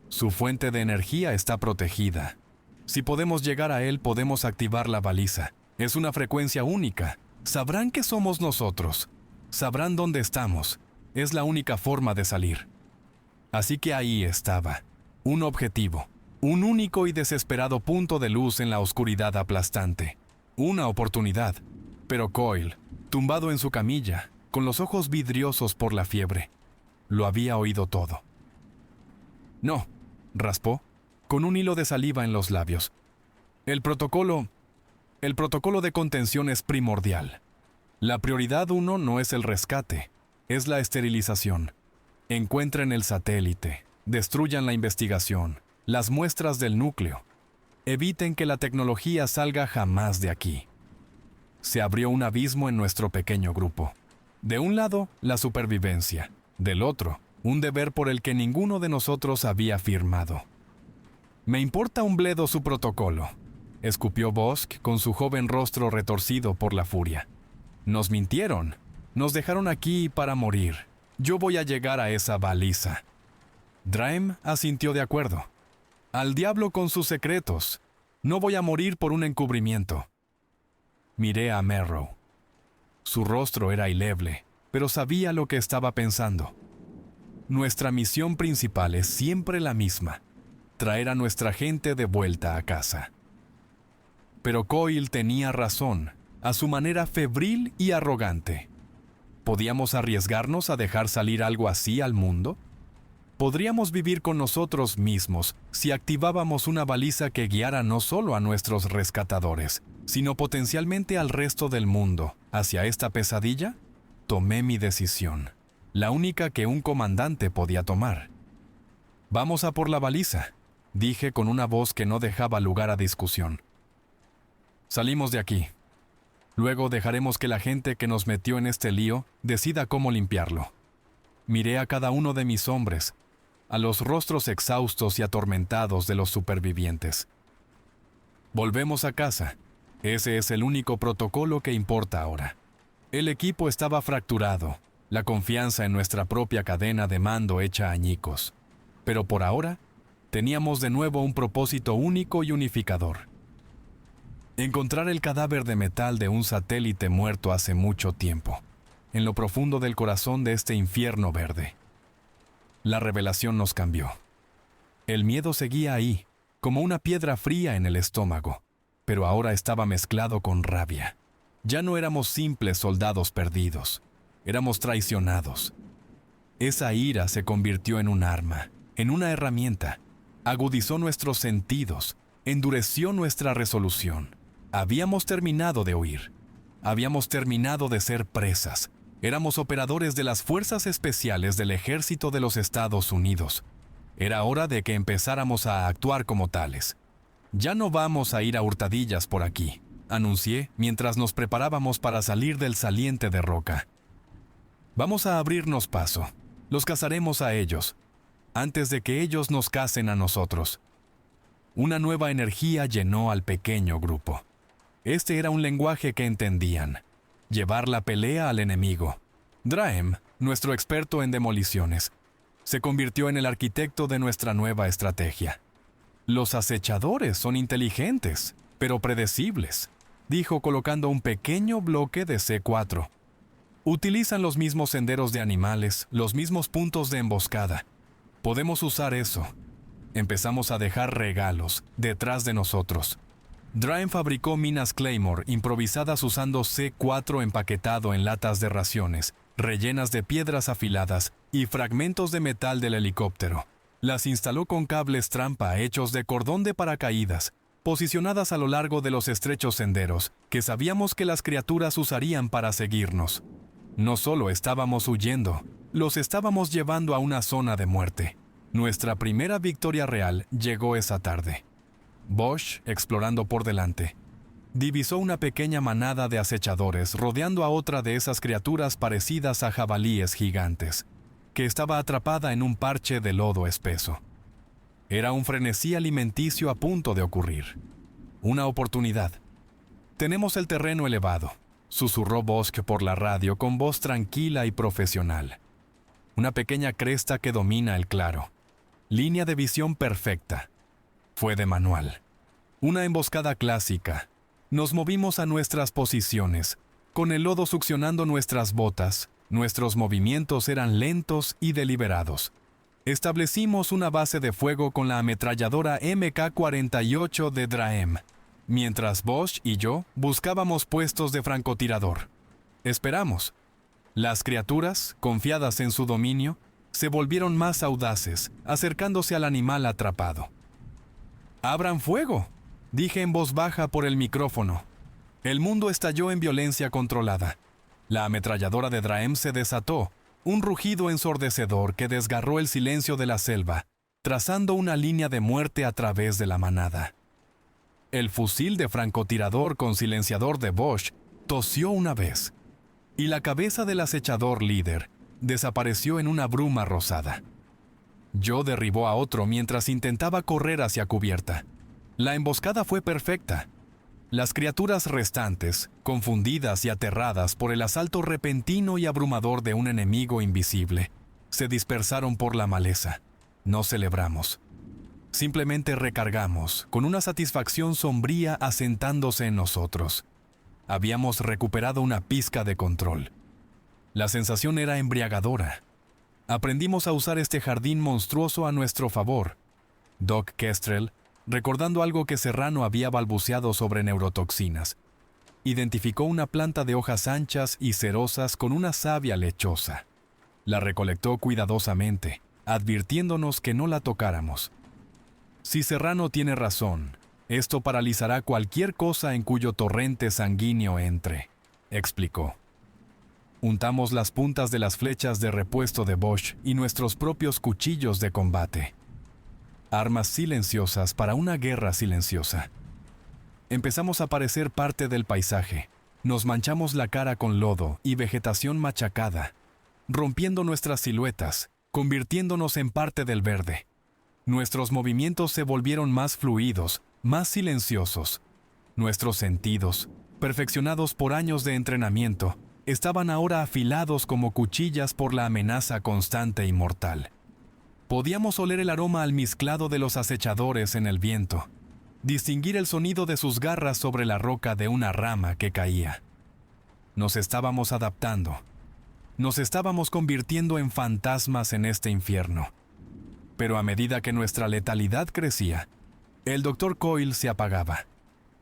Su fuente de energía está protegida. Si podemos llegar a él, podemos activar la baliza. Es una frecuencia única. Sabrán que somos nosotros. Sabrán dónde estamos. Es la única forma de salir. Así que ahí estaba. Un objetivo. Un único y desesperado punto de luz en la oscuridad aplastante. Una oportunidad. Pero Coyle, tumbado en su camilla, con los ojos vidriosos por la fiebre, lo había oído todo. «No», raspó, con un hilo de saliva en los labios. El protocolo de contención es primordial. La prioridad 1 no es el rescate, es la esterilización. Encuentren el satélite, destruyan la investigación, las muestras del núcleo. Eviten que la tecnología salga jamás de aquí. Se abrió un abismo en nuestro pequeño grupo. De un lado, la supervivencia. Del otro, un deber por el que ninguno de nosotros había firmado. «Me importa un bledo su protocolo», escupió Bosk con su joven rostro retorcido por la furia. «Nos mintieron. Nos dejaron aquí para morir. Yo voy a llegar a esa baliza». Draem asintió de acuerdo. «Al diablo con sus secretos. No voy a morir por un encubrimiento». Miré a Merrow. Su rostro era ileble, pero sabía lo que estaba pensando. Nuestra misión principal es siempre la misma: traer a nuestra gente de vuelta a casa. Pero Coyle tenía razón, a su manera febril y arrogante. ¿Podíamos arriesgarnos a dejar salir algo así al mundo? Podríamos vivir con nosotros mismos si activábamos una baliza que guiara no solo a nuestros rescatadores, sino potencialmente al resto del mundo hacia esta pesadilla. Tomé mi decisión, la única que un comandante podía tomar. «Vamos a por la baliza», dije con una voz que no dejaba lugar a discusión. «Salimos de aquí. Luego dejaremos que la gente que nos metió en este lío decida cómo limpiarlo». Miré a cada uno de mis hombres, a los rostros exhaustos y atormentados de los supervivientes. «Volvemos a casa. Ese es el único protocolo que importa ahora». El equipo estaba fracturado, la confianza en nuestra propia cadena de mando hecha añicos. Pero por ahora, teníamos de nuevo un propósito único y unificador: encontrar el cadáver de metal de un satélite muerto hace mucho tiempo, en lo profundo del corazón de este infierno verde. La revelación nos cambió. El miedo seguía ahí, como una piedra fría en el estómago, pero ahora estaba mezclado con rabia. Ya no éramos simples soldados perdidos, éramos traicionados. Esa ira se convirtió en un arma, en una herramienta. Agudizó nuestros sentidos, endureció nuestra resolución. Habíamos terminado de huir. Habíamos terminado de ser presas. Éramos operadores de las fuerzas especiales del Ejército de los Estados Unidos. Era hora de que empezáramos a actuar como tales. «Ya no vamos a ir a hurtadillas por aquí», anuncié mientras nos preparábamos para salir del saliente de roca. «Vamos a abrirnos paso. Los cazaremos a ellos, antes de que ellos nos cacen a nosotros. Una nueva energía llenó al pequeño grupo. Este era un lenguaje que entendían: llevar la pelea al enemigo. Draem, nuestro experto en demoliciones, se convirtió en el arquitecto de nuestra nueva estrategia. Los acechadores son inteligentes, pero predecibles, dijo colocando un pequeño bloque de C4. Utilizan los mismos senderos de animales, los mismos puntos de emboscada. Podemos usar eso. Empezamos a dejar regalos detrás de nosotros. Draem fabricó minas Claymore improvisadas usando C4 empaquetado en latas de raciones, rellenas de piedras afiladas y fragmentos de metal del helicóptero. Las instaló con cables trampa hechos de cordón de paracaídas, posicionadas a lo largo de los estrechos senderos que sabíamos que las criaturas usarían para seguirnos. No solo estábamos huyendo, los estábamos llevando a una zona de muerte. Nuestra primera victoria real llegó esa tarde. Bosch, explorando por delante, divisó una pequeña manada de acechadores rodeando a otra de esas criaturas parecidas a jabalíes gigantes, que estaba atrapada en un parche de lodo espeso. Era un frenesí alimenticio a punto de ocurrir. Una oportunidad. «Tenemos el terreno elevado», susurró Bosch por la radio con voz tranquila y profesional. «Una pequeña cresta que domina el claro. Línea de visión perfecta». Fue de manual. Una emboscada clásica. Nos movimos a nuestras posiciones, con el lodo succionando nuestras botas. Nuestros movimientos eran lentos y deliberados. Establecimos una base de fuego con la ametralladora MK-48 de Draem, mientras Bosch y yo buscábamos puestos de francotirador. Esperamos. Las criaturas, confiadas en su dominio, se volvieron más audaces, acercándose al animal atrapado. «¡Abran fuego!», dije en voz baja por el micrófono. El mundo estalló en violencia controlada. La ametralladora de Draem se desató, un rugido ensordecedor que desgarró el silencio de la selva, trazando una línea de muerte a través de la manada. El fusil de francotirador con silenciador de Bosch tosió una vez, y la cabeza del acechador líder desapareció en una bruma rosada. Joe derribó a otro mientras intentaba correr hacia cubierta. La emboscada fue perfecta. Las criaturas restantes, confundidas y aterradas por el asalto repentino y abrumador de un enemigo invisible, se dispersaron por la maleza. No celebramos. Simplemente recargamos, con una satisfacción sombría asentándose en nosotros. Habíamos recuperado una pizca de control. La sensación era embriagadora. Aprendimos a usar este jardín monstruoso a nuestro favor. Doc Kestrel, recordando algo que Serrano había balbuceado sobre neurotoxinas, identificó una planta de hojas anchas y cerosas con una savia lechosa. La recolectó cuidadosamente, advirtiéndonos que no la tocáramos. Si Serrano tiene razón, esto paralizará cualquier cosa en cuyo torrente sanguíneo entre, explicó. Untamos las puntas de las flechas de repuesto de Bosch y nuestros propios cuchillos de combate. Armas silenciosas para una guerra silenciosa. Empezamos a parecer parte del paisaje. Nos manchamos la cara con lodo y vegetación machacada, rompiendo nuestras siluetas, convirtiéndonos en parte del verde. Nuestros movimientos se volvieron más fluidos, más silenciosos. Nuestros sentidos, perfeccionados por años de entrenamiento, estaban ahora afilados como cuchillas por la amenaza constante y mortal. Podíamos oler el aroma almizclado de los acechadores en el viento, distinguir el sonido de sus garras sobre la roca de una rama que caía. Nos estábamos adaptando. Nos estábamos convirtiendo en fantasmas en este infierno. Pero a medida que nuestra letalidad crecía, el Dr. Coyle se apagaba.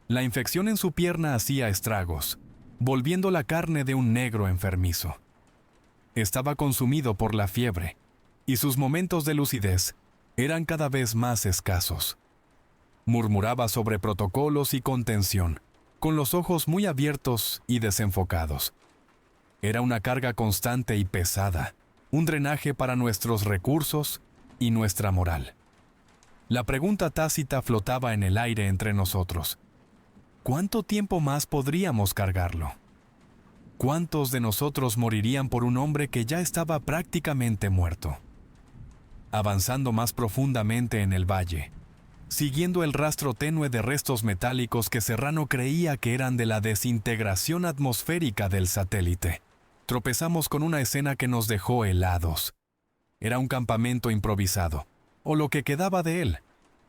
La infección en su pierna hacía estragos, volviendo la carne de un negro enfermizo. Estaba consumido por la fiebre, y sus momentos de lucidez eran cada vez más escasos. Murmuraba sobre protocolos y contención, con los ojos muy abiertos y desenfocados. Era una carga constante y pesada, un drenaje para nuestros recursos y nuestra moral. La pregunta tácita flotaba en el aire entre nosotros. ¿Cuánto tiempo más podríamos cargarlo? ¿Cuántos de nosotros morirían por un hombre que ya estaba prácticamente muerto? Avanzando más profundamente en el valle, siguiendo el rastro tenue de restos metálicos que Serrano creía que eran de la desintegración atmosférica del satélite, tropezamos con una escena que nos dejó helados. Era un campamento improvisado, o lo que quedaba de él,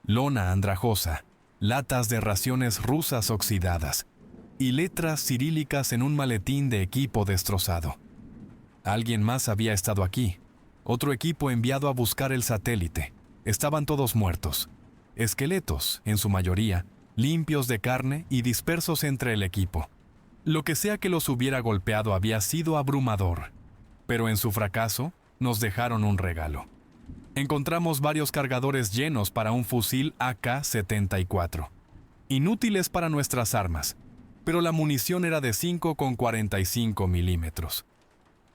lona andrajosa, latas de raciones rusas oxidadas y letras cirílicas en un maletín de equipo destrozado. Alguien más había estado aquí, otro equipo enviado a buscar el satélite. Estaban todos muertos, esqueletos, en su mayoría, limpios de carne y dispersos entre el equipo. Lo que sea que los hubiera golpeado había sido abrumador, pero en su fracaso nos dejaron un regalo. Encontramos varios cargadores llenos para un fusil AK-74, inútiles para nuestras armas, pero la munición era de 5,45 milímetros.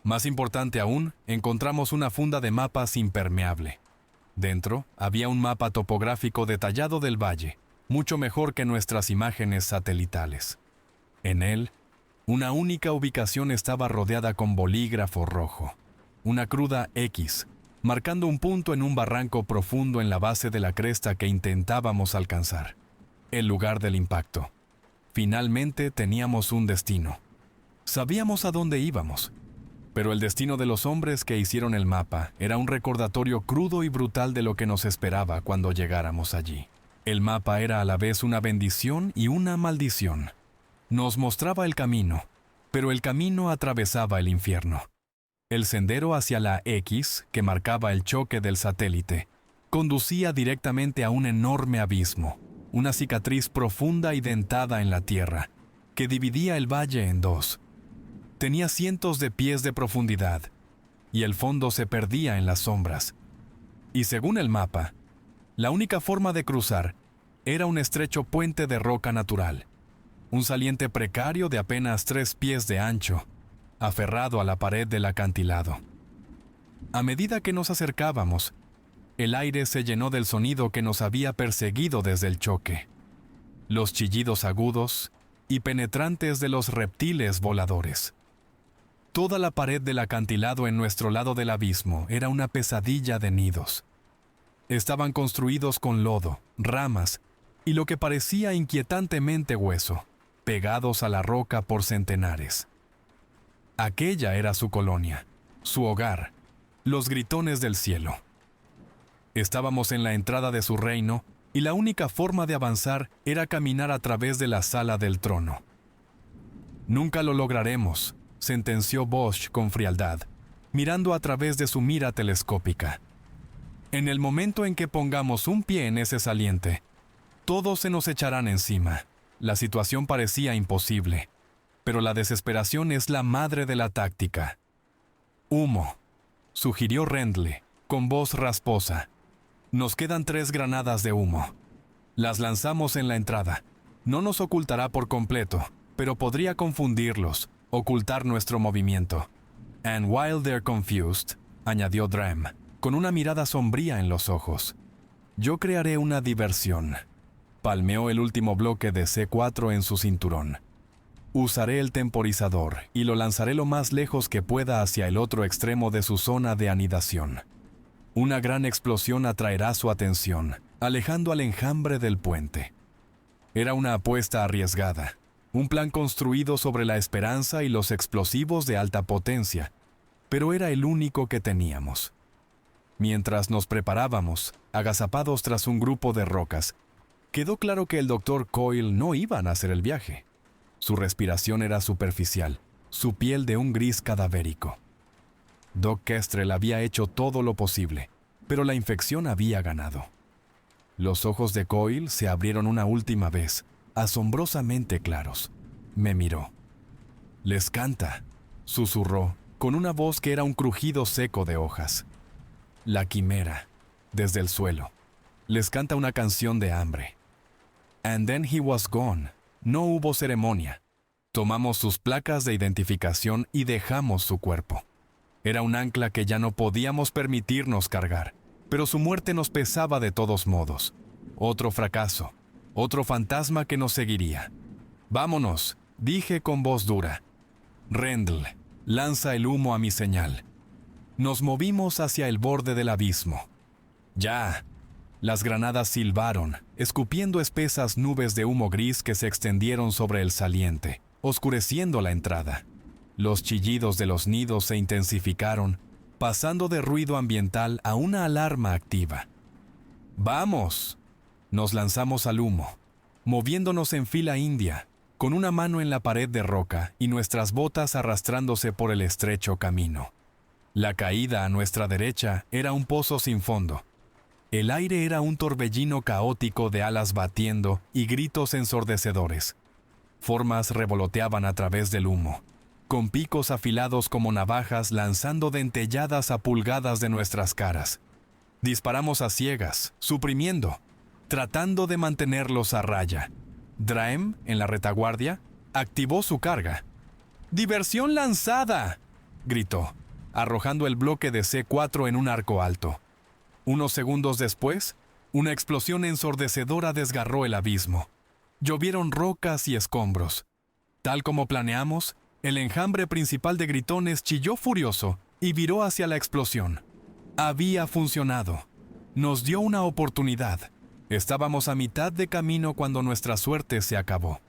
Más importante aún, encontramos una funda de mapas impermeable. Dentro había un mapa topográfico detallado del valle, mucho mejor que nuestras imágenes satelitales. En él, una única ubicación estaba rodeada con bolígrafo rojo, una cruda X, marcando un punto en un barranco profundo en la base de la cresta que intentábamos alcanzar, el lugar del impacto. Finalmente teníamos un destino. Sabíamos a dónde íbamos, pero el destino de los hombres que hicieron el mapa era un recordatorio crudo y brutal de lo que nos esperaba cuando llegáramos allí. El mapa era a la vez una bendición y una maldición. Nos mostraba el camino, pero el camino atravesaba el infierno. El sendero hacia la X, que marcaba el choque del satélite, conducía directamente a un enorme abismo, una cicatriz profunda y dentada en la tierra, que dividía el valle en dos. Tenía cientos de pies de profundidad, y el fondo se perdía en las sombras. Y según el mapa, la única forma de cruzar era un estrecho puente de roca natural, un saliente precario de apenas 3 pies de ancho, aferrado a la pared del acantilado. A medida que nos acercábamos, el aire se llenó del sonido que nos había perseguido desde el choque. Los chillidos agudos y penetrantes de los reptiles voladores. Toda la pared del acantilado en nuestro lado del abismo era una pesadilla de nidos. Estaban construidos con lodo, ramas y lo que parecía inquietantemente hueso, pegados a la roca por centenares. Aquella era su colonia, su hogar, los gritones del cielo. Estábamos en la entrada de su reino y la única forma de avanzar era caminar a través de la sala del trono. Nunca lo lograremos, sentenció Bosch con frialdad, mirando a través de su mira telescópica. En el momento en que pongamos un pie en ese saliente, todos se nos echarán encima. La situación parecía imposible, pero la desesperación es la madre de la táctica. Humo, sugirió Rendle, con voz rasposa. Nos quedan 3 granadas de humo. Las lanzamos en la entrada. No nos ocultará por completo, pero podría confundirlos, ocultar nuestro movimiento. And while they're confused, añadió Drem, con una mirada sombría en los ojos. Yo crearé una diversión. Palmeó el último bloque de C4 en su cinturón. Usaré el temporizador y lo lanzaré lo más lejos que pueda hacia el otro extremo de su zona de anidación. Una gran explosión atraerá su atención, alejando al enjambre del puente. Era una apuesta arriesgada, un plan construido sobre la esperanza y los explosivos de alta potencia, pero era el único que teníamos. Mientras nos preparábamos, agazapados tras un grupo de rocas, quedó claro que el Dr. Coyle no iba a hacer el viaje. Su respiración era superficial, su piel de un gris cadavérico. Doc Kestrel había hecho todo lo posible, pero la infección había ganado. Los ojos de Coyle se abrieron una última vez, asombrosamente claros. Me miró. «Les canta», susurró, con una voz que era un crujido seco de hojas. La quimera, desde el suelo, les canta una canción de hambre. And then he was gone. No hubo ceremonia. Tomamos sus placas de identificación y dejamos su cuerpo. Era un ancla que ya no podíamos permitirnos cargar, pero su muerte nos pesaba de todos modos. Otro fracaso, otro fantasma que nos seguiría. «Vámonos», dije con voz dura. Rendell, lanza el humo a mi señal. Nos movimos hacia el borde del abismo. ¡Ya! Las granadas silbaron, escupiendo espesas nubes de humo gris que se extendieron sobre el saliente, oscureciendo la entrada. Los chillidos de los nidos se intensificaron, pasando de ruido ambiental a una alarma activa. ¡Vamos! Nos lanzamos al humo, moviéndonos en fila india, con una mano en la pared de roca y nuestras botas arrastrándose por el estrecho camino. La caída a nuestra derecha era un pozo sin fondo. El aire era un torbellino caótico de alas batiendo y gritos ensordecedores. Formas revoloteaban a través del humo, con picos afilados como navajas lanzando dentelladas a pulgadas de nuestras caras. Disparamos a ciegas, suprimiendo, tratando de mantenerlos a raya. Draem, en la retaguardia, activó su carga. ¡Diversión lanzada!, gritó, arrojando el bloque de C4 en un arco alto. Unos segundos después, una explosión ensordecedora desgarró el abismo. Llovieron rocas y escombros. Tal como planeamos, el enjambre principal de gritones chilló furioso y viró hacia la explosión. Había funcionado. Nos dio una oportunidad. Estábamos a mitad de camino cuando nuestra suerte se acabó.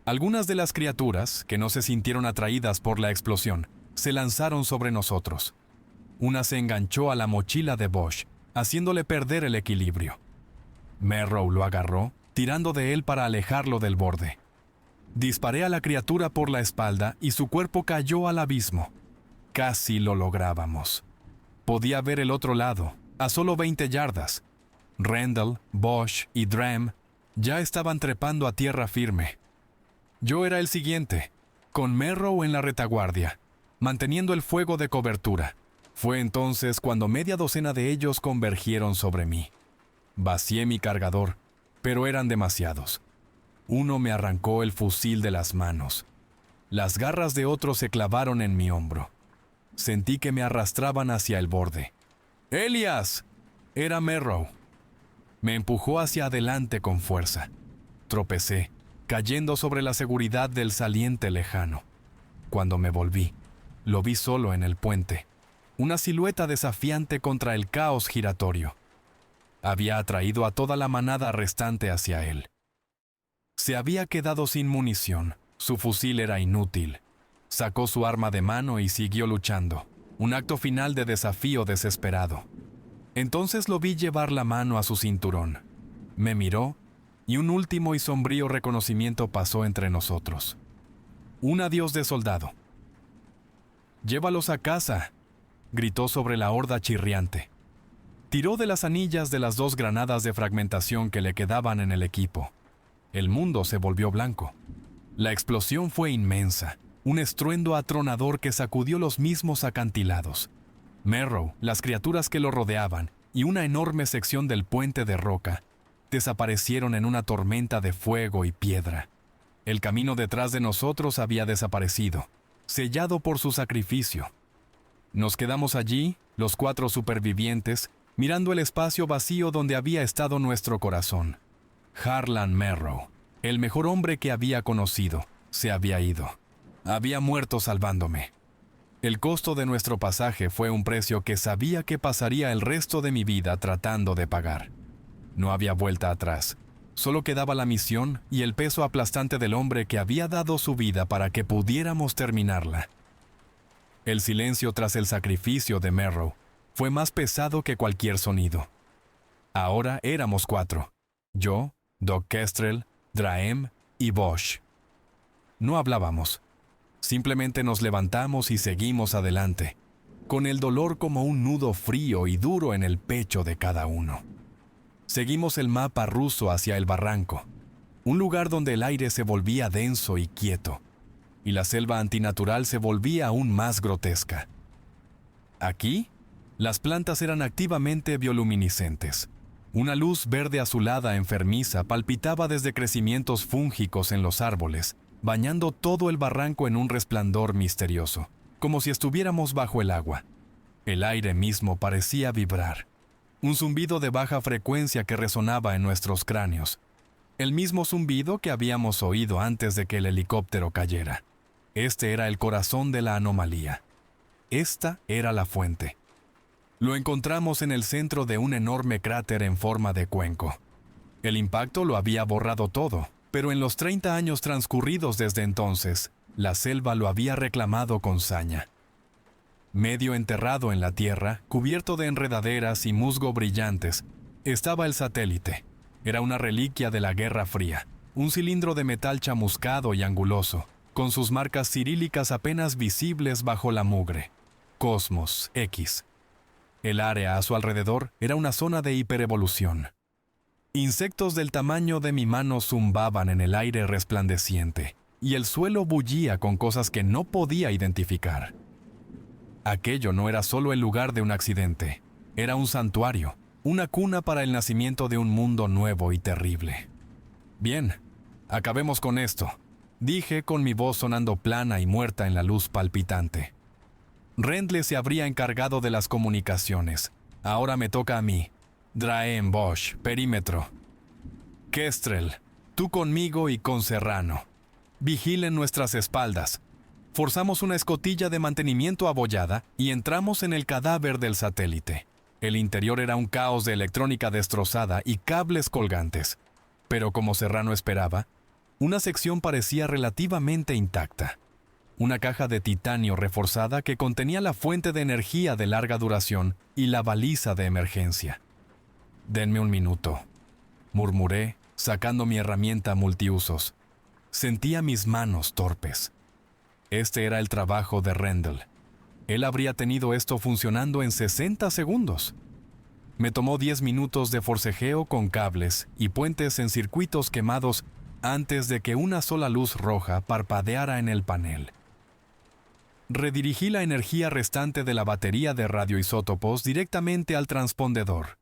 Algunas de las criaturas, que no se sintieron atraídas por la explosión, se lanzaron sobre nosotros. Una se enganchó a la mochila de Bosch, haciéndole perder el equilibrio. Merrow lo agarró, tirando de él para alejarlo del borde. Disparé a la criatura por la espalda y su cuerpo cayó al abismo. Casi lo lográbamos. Podía ver el otro lado, a solo 20 yardas. Rendell, Bosch y Draem ya estaban trepando a tierra firme. Yo era el siguiente, con Merrow en la retaguardia, manteniendo el fuego de cobertura. Fue entonces cuando media docena de ellos convergieron sobre mí. Vacié mi cargador, pero eran demasiados. Uno me arrancó el fusil de las manos. Las garras de otro se clavaron en mi hombro. Sentí que me arrastraban hacia el borde. ¡Elias! Era Merrow. Me empujó hacia adelante con fuerza. Tropecé, cayendo sobre la seguridad del saliente lejano. Cuando me volví, lo vi solo en el puente, una silueta desafiante contra el caos giratorio. Había atraído a toda la manada restante hacia él. Se había quedado sin munición, su fusil era inútil. Sacó su arma de mano y siguió luchando, un acto final de desafío desesperado. Entonces lo vi llevar la mano a su cinturón. Me miró y un último y sombrío reconocimiento pasó entre nosotros. Un adiós de soldado. «Llévalos a casa», gritó sobre la horda chirriante. Tiró de las anillas de las 2 granadas de fragmentación que le quedaban en el equipo. El mundo se volvió blanco. La explosión fue inmensa, un estruendo atronador que sacudió los mismos acantilados. Merrow, las criaturas que lo rodeaban y una enorme sección del puente de roca desaparecieron en una tormenta de fuego y piedra. El camino detrás de nosotros había desaparecido, sellado por su sacrificio. Nos quedamos allí, los 4 supervivientes, mirando el espacio vacío donde había estado nuestro corazón. Harlan Merrow, el mejor hombre que había conocido, se había ido. Había muerto salvándome. El costo de nuestro pasaje fue un precio que sabía que pasaría el resto de mi vida tratando de pagar. No había vuelta atrás. Solo quedaba la misión y el peso aplastante del hombre que había dado su vida para que pudiéramos terminarla. El silencio tras el sacrificio de Merrow fue más pesado que cualquier sonido. Ahora éramos 4. Yo, Doc Kestrel, Draem y Bosch. No hablábamos. Simplemente nos levantamos y seguimos adelante, con el dolor como un nudo frío y duro en el pecho de cada uno. Seguimos el mapa ruso hacia el barranco, un lugar donde el aire se volvía denso y quieto, y la selva antinatural se volvía aún más grotesca. Aquí, las plantas eran activamente bioluminiscentes. Una luz verde azulada enfermiza palpitaba desde crecimientos fúngicos en los árboles, bañando todo el barranco en un resplandor misterioso, como si estuviéramos bajo el agua. El aire mismo parecía vibrar. Un zumbido de baja frecuencia que resonaba en nuestros cráneos. El mismo zumbido que habíamos oído antes de que el helicóptero cayera. Este era el corazón de la anomalía. Esta era la fuente. Lo encontramos en el centro de un enorme cráter en forma de cuenco. El impacto lo había borrado todo, pero en los 30 años transcurridos desde entonces, la selva lo había reclamado con saña. Medio enterrado en la tierra, cubierto de enredaderas y musgo brillantes, estaba el satélite. Era una reliquia de la Guerra Fría, un cilindro de metal chamuscado y anguloso, con sus marcas cirílicas apenas visibles bajo la mugre. Cosmos X. El área a su alrededor era una zona de hiperevolución. Insectos del tamaño de mi mano zumbaban en el aire resplandeciente, y el suelo bullía con cosas que no podía identificar. Aquello no era solo el lugar de un accidente, era un santuario, una cuna para el nacimiento de un mundo nuevo y terrible. Bien, acabemos con esto, dije con mi voz sonando plana y muerta en la luz palpitante. Rendle se habría encargado de las comunicaciones. Ahora me toca a mí. Draen Bosch, perímetro. Kestrel, tú conmigo y con Serrano. Vigilen nuestras espaldas. Forzamos una escotilla de mantenimiento abollada y entramos en el cadáver del satélite. El interior era un caos de electrónica destrozada y cables colgantes. Pero como Serrano esperaba, una sección parecía relativamente intacta. Una caja de titanio reforzada que contenía la fuente de energía de larga duración y la baliza de emergencia. «Denme un minuto», murmuré, sacando mi herramienta multiusos. Sentía mis manos torpes. Este era el trabajo de Rendle. Él habría tenido esto funcionando en 60 segundos. Me tomó 10 minutos de forcejeo con cables y puentes en circuitos quemados antes de que una sola luz roja parpadeara en el panel. Redirigí la energía restante de la batería de radioisótopos directamente al transpondedor.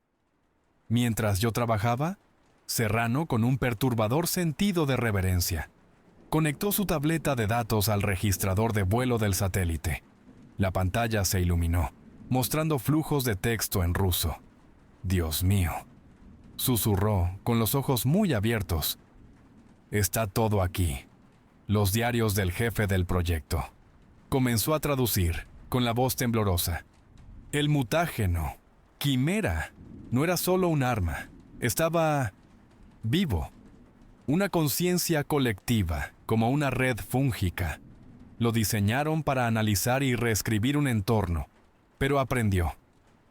Mientras yo trabajaba, Serrano, con un perturbador sentido de reverencia, conectó su tableta de datos al registrador de vuelo del satélite. La pantalla se iluminó, mostrando flujos de texto en ruso. «Dios mío», susurró, con los ojos muy abiertos. «Está todo aquí. Los diarios del jefe del proyecto». Comenzó a traducir, con la voz temblorosa. El mutágeno, quimera, no era solo un arma, estaba vivo. Una conciencia colectiva, como una red fúngica. Lo diseñaron para analizar y reescribir un entorno, pero aprendió.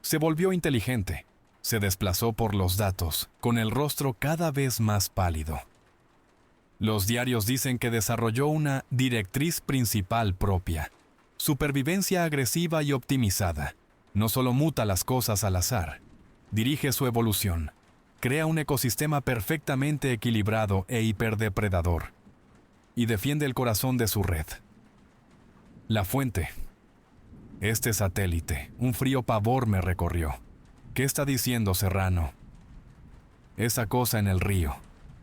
Se volvió inteligente. Se desplazó por los datos, con el rostro cada vez más pálido. Los diarios dicen que desarrolló una directriz principal propia. Supervivencia agresiva y optimizada. No solo muta las cosas al azar. Dirige su evolución. Crea un ecosistema perfectamente equilibrado e hiperdepredador. Y defiende el corazón de su red. La fuente. Este satélite, un frío pavor me recorrió. ¿Qué está diciendo Serrano? Esa cosa en el río,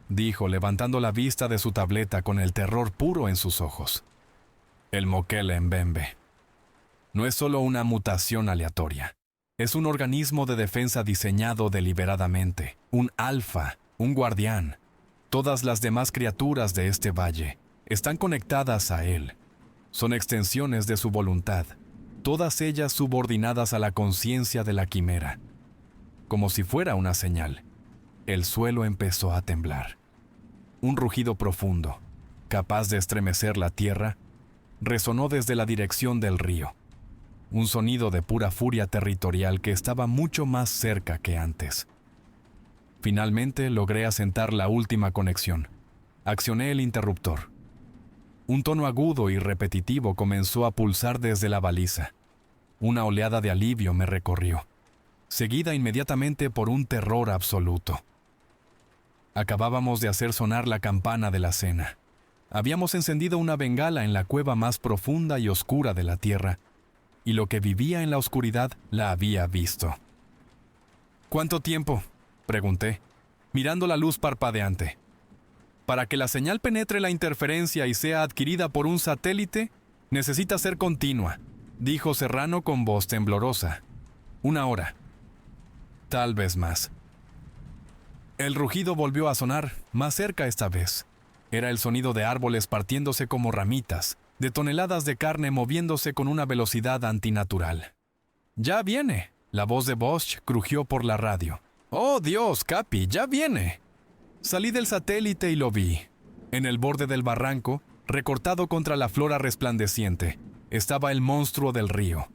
dijo, levantando la vista de su tableta con el terror puro en sus ojos. El Mokele Mbembe. No es solo una mutación aleatoria. Es un organismo de defensa diseñado deliberadamente, un alfa, un guardián. Todas las demás criaturas de este valle están conectadas a él. Son extensiones de su voluntad, todas ellas subordinadas a la conciencia de la quimera. Como si fuera una señal, el suelo empezó a temblar. Un rugido profundo, capaz de estremecer la tierra, resonó desde la dirección del río. Un sonido de pura furia territorial que estaba mucho más cerca que antes. Finalmente logré asentar la última conexión. Accioné el interruptor. Un tono agudo y repetitivo comenzó a pulsar desde la baliza. Una oleada de alivio me recorrió, seguida inmediatamente por un terror absoluto. Acabábamos de hacer sonar la campana de la cena. Habíamos encendido una bengala en la cueva más profunda y oscura de la Tierra, y lo que vivía en la oscuridad la había visto. «¿Cuánto tiempo?», pregunté, mirando la luz parpadeante. «Para que la señal penetre la interferencia y sea adquirida por un satélite, necesita ser continua», dijo Serrano con voz temblorosa. «1 hora. Tal vez más». El rugido volvió a sonar, más cerca esta vez. Era el sonido de árboles partiéndose como ramitas, de toneladas de carne moviéndose con una velocidad antinatural. «¡Ya viene!», la voz de Bosch crujió por la radio. «¡Oh, Dios, Capi, ya viene!». Salí del satélite y lo vi. En el borde del barranco, recortado contra la flora resplandeciente, estaba el monstruo del río.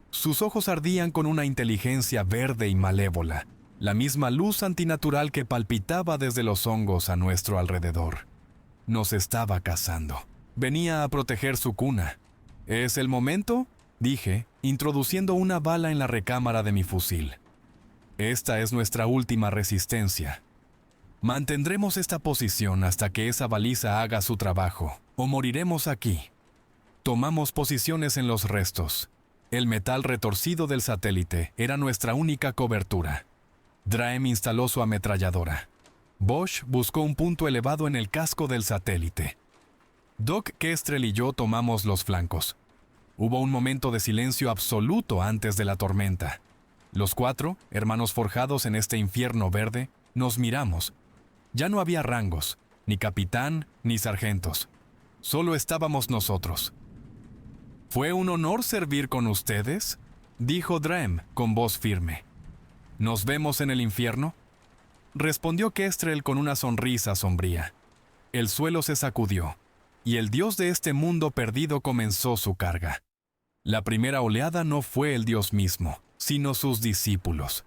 Sus ojos ardían con una inteligencia verde y malévola, la misma luz antinatural que palpitaba desde los hongos a nuestro alrededor. Nos estaba cazando. Venía a proteger su cuna. «¿Es el momento?», dije, introduciendo una bala en la recámara de mi fusil. «Esta es nuestra última resistencia. Mantendremos esta posición hasta que esa baliza haga su trabajo, o moriremos aquí». Tomamos posiciones en los restos. El metal retorcido del satélite era nuestra única cobertura. Draem instaló su ametralladora. Bosch buscó un punto elevado en el casco del satélite. Doc Kestrel y yo tomamos los flancos. Hubo un momento de silencio absoluto antes de la tormenta. Los 4, hermanos forjados en este infierno verde, nos miramos. Ya no había rangos, ni capitán, ni sargentos. Solo estábamos nosotros. «¿Fue un honor servir con ustedes?», dijo Draem con voz firme. «¿Nos vemos en el infierno?», respondió Kestrel con una sonrisa sombría. El suelo se sacudió, y el dios de este mundo perdido comenzó su carga. La primera oleada no fue el dios mismo, sino sus discípulos.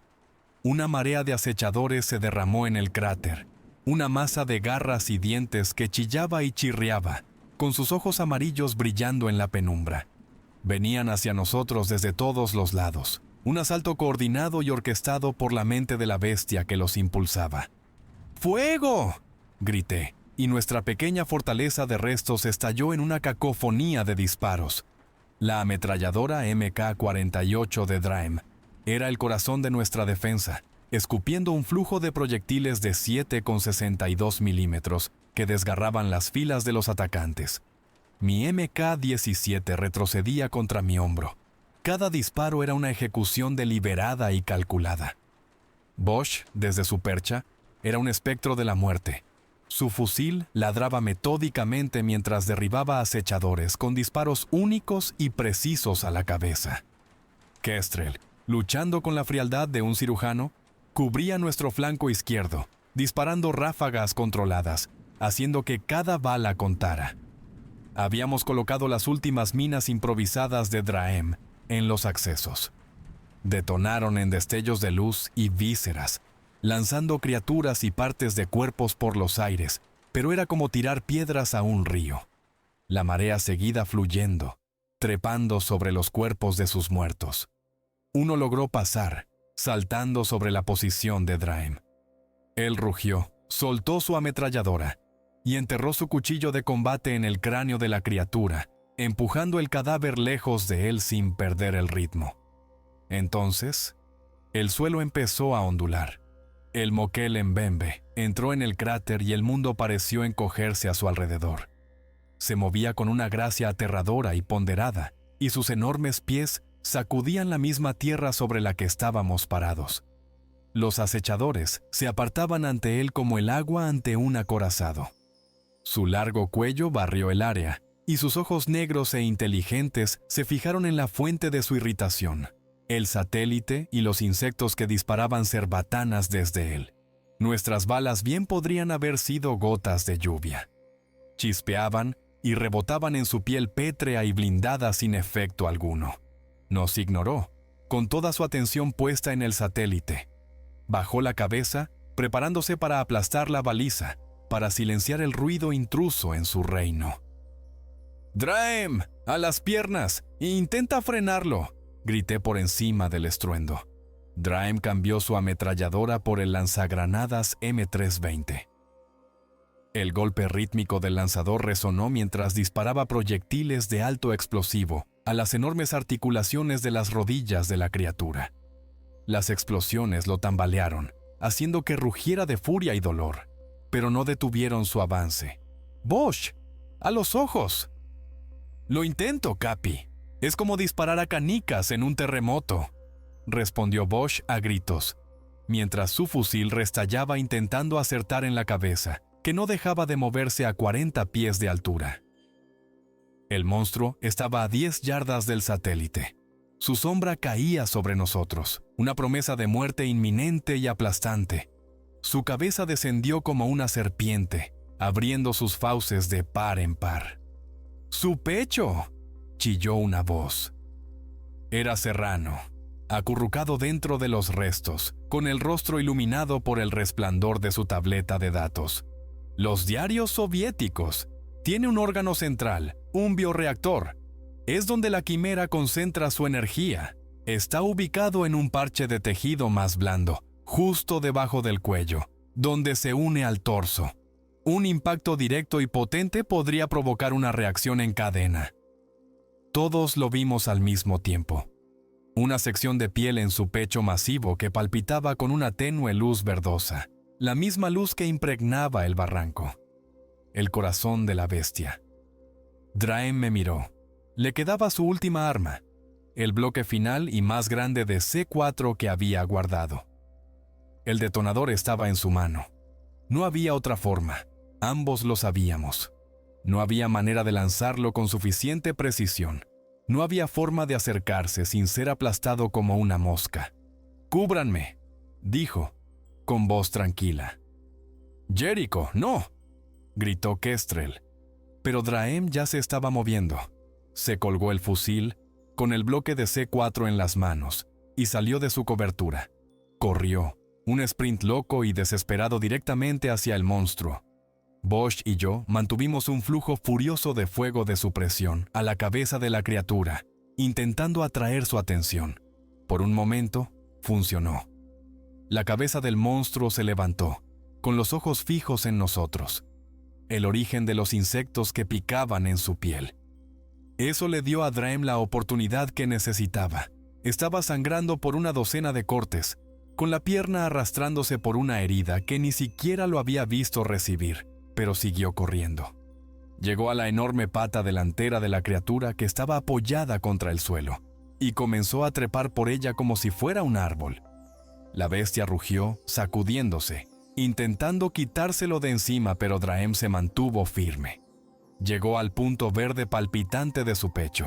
Una marea de acechadores se derramó en el cráter, una masa de garras y dientes que chillaba y chirriaba, con sus ojos amarillos brillando en la penumbra. Venían hacia nosotros desde todos los lados, un asalto coordinado y orquestado por la mente de la bestia que los impulsaba. «¡Fuego!», grité, y nuestra pequeña fortaleza de restos estalló en una cacofonía de disparos. La ametralladora MK-48 de Draem era el corazón de nuestra defensa, escupiendo un flujo de proyectiles de 7,62 milímetros que desgarraban las filas de los atacantes. Mi MK-17 retrocedía contra mi hombro. Cada disparo era una ejecución deliberada y calculada. Bosch, desde su percha, era un espectro de la muerte. Su fusil ladraba metódicamente mientras derribaba acechadores con disparos únicos y precisos a la cabeza. Kestrel, luchando con la frialdad de un cirujano, cubría nuestro flanco izquierdo, disparando ráfagas controladas, haciendo que cada bala contara. Habíamos colocado las últimas minas improvisadas de Draem en los accesos. Detonaron en destellos de luz y vísceras, lanzando criaturas y partes de cuerpos por los aires, pero era como tirar piedras a un río. La marea seguía fluyendo, trepando sobre los cuerpos de sus muertos. Uno logró pasar, saltando sobre la posición de Draem. Él rugió, soltó su ametralladora y enterró su cuchillo de combate en el cráneo de la criatura, empujando el cadáver lejos de él sin perder el ritmo. Entonces, el suelo empezó a ondular. El Mokel Mbembe entró en el cráter y el mundo pareció encogerse a su alrededor. Se movía con una gracia aterradora y ponderada, y sus enormes pies sacudían la misma tierra sobre la que estábamos parados. Los acechadores se apartaban ante él como el agua ante un acorazado. Su largo cuello barrió el área, y sus ojos negros e inteligentes se fijaron en la fuente de su irritación, el satélite y los insectos que disparaban cerbatanas desde él. Nuestras balas bien podrían haber sido gotas de lluvia. Chispeaban y rebotaban en su piel pétrea y blindada sin efecto alguno. Nos ignoró, con toda su atención puesta en el satélite. Bajó la cabeza, preparándose para aplastar la baliza, para silenciar el ruido intruso en su reino. «Draem, a las piernas, e intenta frenarlo», grité por encima del estruendo. Draem cambió su ametralladora por el lanzagranadas M320. El golpe rítmico del lanzador resonó mientras disparaba proyectiles de alto explosivo a las enormes articulaciones de las rodillas de la criatura. Las explosiones lo tambalearon, haciendo que rugiera de furia y dolor, pero no detuvieron su avance. «Bosch, a los ojos». «Lo intento, Capi. Es como disparar a canicas en un terremoto», respondió Bosch a gritos, mientras su fusil restallaba intentando acertar en la cabeza, que no dejaba de moverse a 40 pies de altura. El monstruo estaba a 10 yardas del satélite. Su sombra caía sobre nosotros, una promesa de muerte inminente y aplastante. Su cabeza descendió como una serpiente, abriendo sus fauces de par en par. ¡Su pecho!, chilló una voz. Era Serrano, acurrucado dentro de los restos, con el rostro iluminado por el resplandor de su tableta de datos. Los diarios soviéticos. Tiene un órgano central, un bioreactor. Es donde la quimera concentra su energía. Está ubicado en un parche de tejido más blando, justo debajo del cuello, donde se une al torso. Un impacto directo y potente podría provocar una reacción en cadena. Todos lo vimos al mismo tiempo. Una sección de piel en su pecho masivo que palpitaba con una tenue luz verdosa, la misma luz que impregnaba el barranco. El corazón de la bestia. Draem me miró. Le quedaba su última arma, el bloque final y más grande de C4 que había guardado. El detonador estaba en su mano. No había otra forma. Ambos lo sabíamos. No había manera de lanzarlo con suficiente precisión. No había forma de acercarse sin ser aplastado como una mosca. «Cúbranme», dijo, con voz tranquila. «Jericho, no», gritó Kestrel. Pero Draem ya se estaba moviendo. Se colgó el fusil, con el bloque de C4 en las manos, y salió de su cobertura. Corrió, un sprint loco y desesperado directamente hacia el monstruo. Bosch y yo mantuvimos un flujo furioso de fuego de supresión a la cabeza de la criatura, intentando atraer su atención. Por un momento, funcionó. La cabeza del monstruo se levantó, con los ojos fijos en nosotros. El origen de los insectos que picaban en su piel. Eso le dio a Draem la oportunidad que necesitaba. Estaba sangrando por una docena de cortes, con la pierna arrastrándose por una herida que ni siquiera lo había visto recibir, pero siguió corriendo. Llegó a la enorme pata delantera de la criatura que estaba apoyada contra el suelo, y comenzó a trepar por ella como si fuera un árbol. La bestia rugió, sacudiéndose, intentando quitárselo de encima, pero Draem se mantuvo firme. Llegó al punto verde palpitante de su pecho.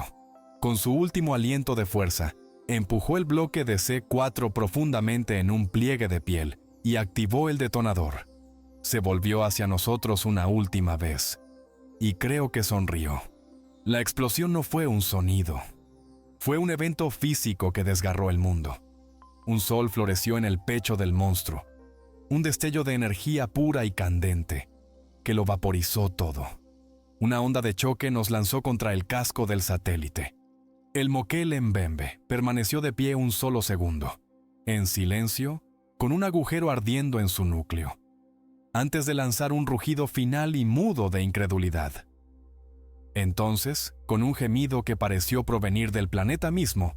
Con su último aliento de fuerza, empujó el bloque de C4 profundamente en un pliegue de piel y activó el detonador. Se volvió hacia nosotros una última vez, y creo que sonrió. La explosión no fue un sonido. Fue un evento físico que desgarró el mundo. Un sol floreció en el pecho del monstruo. Un destello de energía pura y candente, que lo vaporizó todo. Una onda de choque nos lanzó contra el casco del satélite. El Mokele Mbembe permaneció de pie un solo segundo, en silencio, con un agujero ardiendo en su núcleo, antes de lanzar un rugido final y mudo de incredulidad. Entonces, con un gemido que pareció provenir del planeta mismo,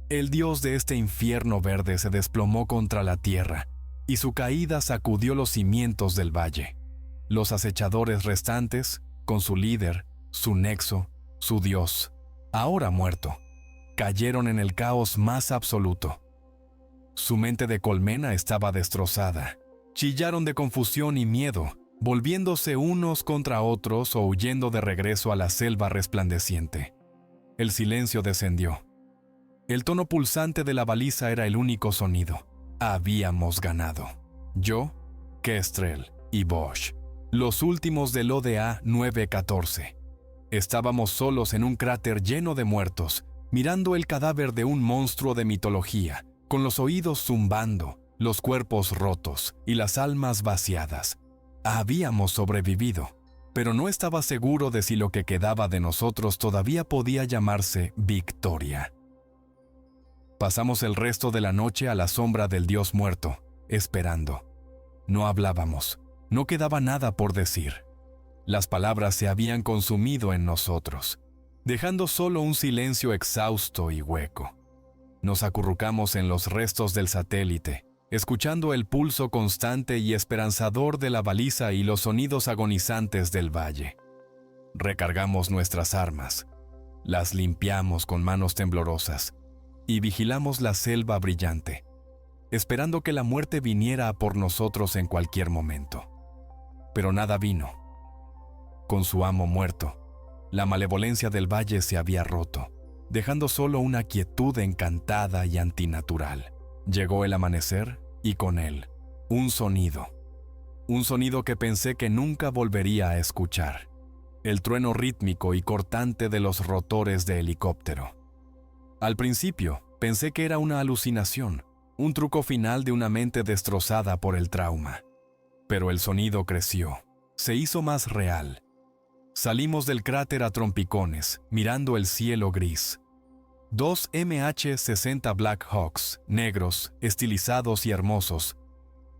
el dios de este infierno verde se desplomó contra la tierra, y su caída sacudió los cimientos del valle. Los acechadores restantes, con su líder, su nexo, su dios, ahora muerto, cayeron en el caos más absoluto. Su mente de colmena estaba destrozada. Chillaron de confusión y miedo, volviéndose unos contra otros o huyendo de regreso a la selva resplandeciente. El silencio descendió. El tono pulsante de la baliza era el único sonido. Habíamos ganado. Yo, Kestrel y Bosch, los últimos del ODA 914. Estábamos solos en un cráter lleno de muertos, mirando el cadáver de un monstruo de mitología, con los oídos zumbando, los cuerpos rotos y las almas vaciadas. Habíamos sobrevivido, pero no estaba seguro de si lo que quedaba de nosotros todavía podía llamarse victoria. Pasamos el resto de la noche a la sombra del dios muerto, esperando. No hablábamos, no quedaba nada por decir. Las palabras se habían consumido en nosotros, dejando solo un silencio exhausto y hueco. Nos acurrucamos en los restos del satélite, escuchando el pulso constante y esperanzador de la baliza y los sonidos agonizantes del valle. Recargamos nuestras armas, las limpiamos con manos temblorosas y vigilamos la selva brillante, esperando que la muerte viniera a por nosotros en cualquier momento. Pero nada vino. Con su amo muerto, La malevolencia del valle se había roto, dejando solo una quietud encantada y antinatural. Llegó el amanecer y con él, un sonido que pensé que nunca volvería a escuchar, el trueno rítmico y cortante de los rotores de helicóptero. Al principio, pensé que era una alucinación, un truco final de una mente destrozada por el trauma. Pero el sonido creció, se hizo más real. Salimos del cráter a trompicones, mirando el cielo gris. 2 MH-60 Black Hawks, negros, estilizados y hermosos,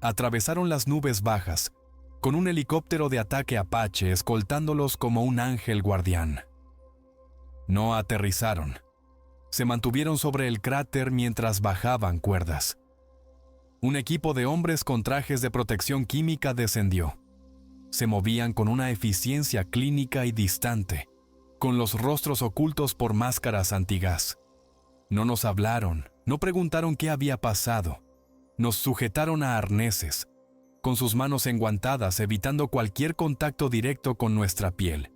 atravesaron las nubes bajas, con un helicóptero de ataque Apache escoltándolos como un ángel guardián. No aterrizaron. Se mantuvieron sobre el cráter mientras bajaban cuerdas. Un equipo de hombres con trajes de protección química descendió. Se movían con una eficiencia clínica y distante, con los rostros ocultos por máscaras antigas. No nos hablaron, no preguntaron qué había pasado. Nos sujetaron a arneses, con sus manos enguantadas evitando cualquier contacto directo con nuestra piel.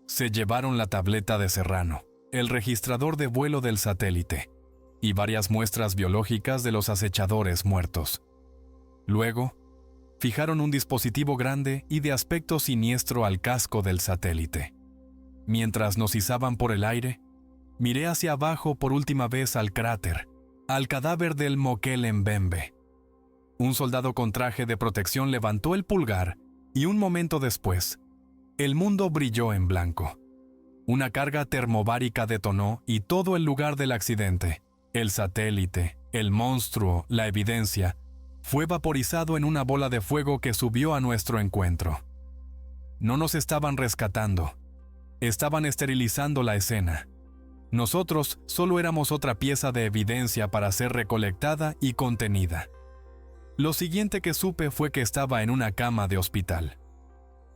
Se llevaron la tableta de Serrano, el registrador de vuelo del satélite, y varias muestras biológicas de los acechadores muertos. Luego, fijaron un dispositivo grande y de aspecto siniestro al casco del satélite. Mientras nos izaban por el aire, miré hacia abajo por última vez al cráter, al cadáver del Mokele Mbembe. Un soldado con traje de protección levantó el pulgar y un momento después, el mundo brilló en blanco. Una carga termobárica detonó y todo el lugar del accidente, el satélite, el monstruo, la evidencia, fue vaporizado en una bola de fuego que subió a nuestro encuentro. No nos estaban rescatando, estaban esterilizando la escena. Nosotros solo éramos otra pieza de evidencia para ser recolectada y contenida. Lo siguiente que supe fue que estaba en una cama de hospital.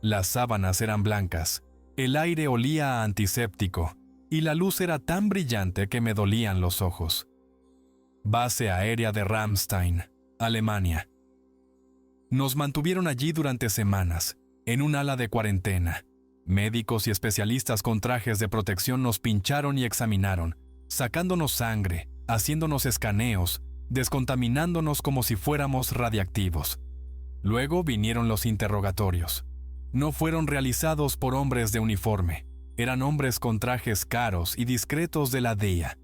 Las sábanas eran blancas, el aire olía a antiséptico y la luz era tan brillante que me dolían los ojos. Base aérea de Ramstein, Alemania. Nos mantuvieron allí durante semanas, en un ala de cuarentena. Médicos y especialistas con trajes de protección nos pincharon y examinaron, sacándonos sangre, haciéndonos escaneos, descontaminándonos como si fuéramos radiactivos. Luego vinieron los interrogatorios. No fueron realizados por hombres de uniforme, eran hombres con trajes caros y discretos de la DEA,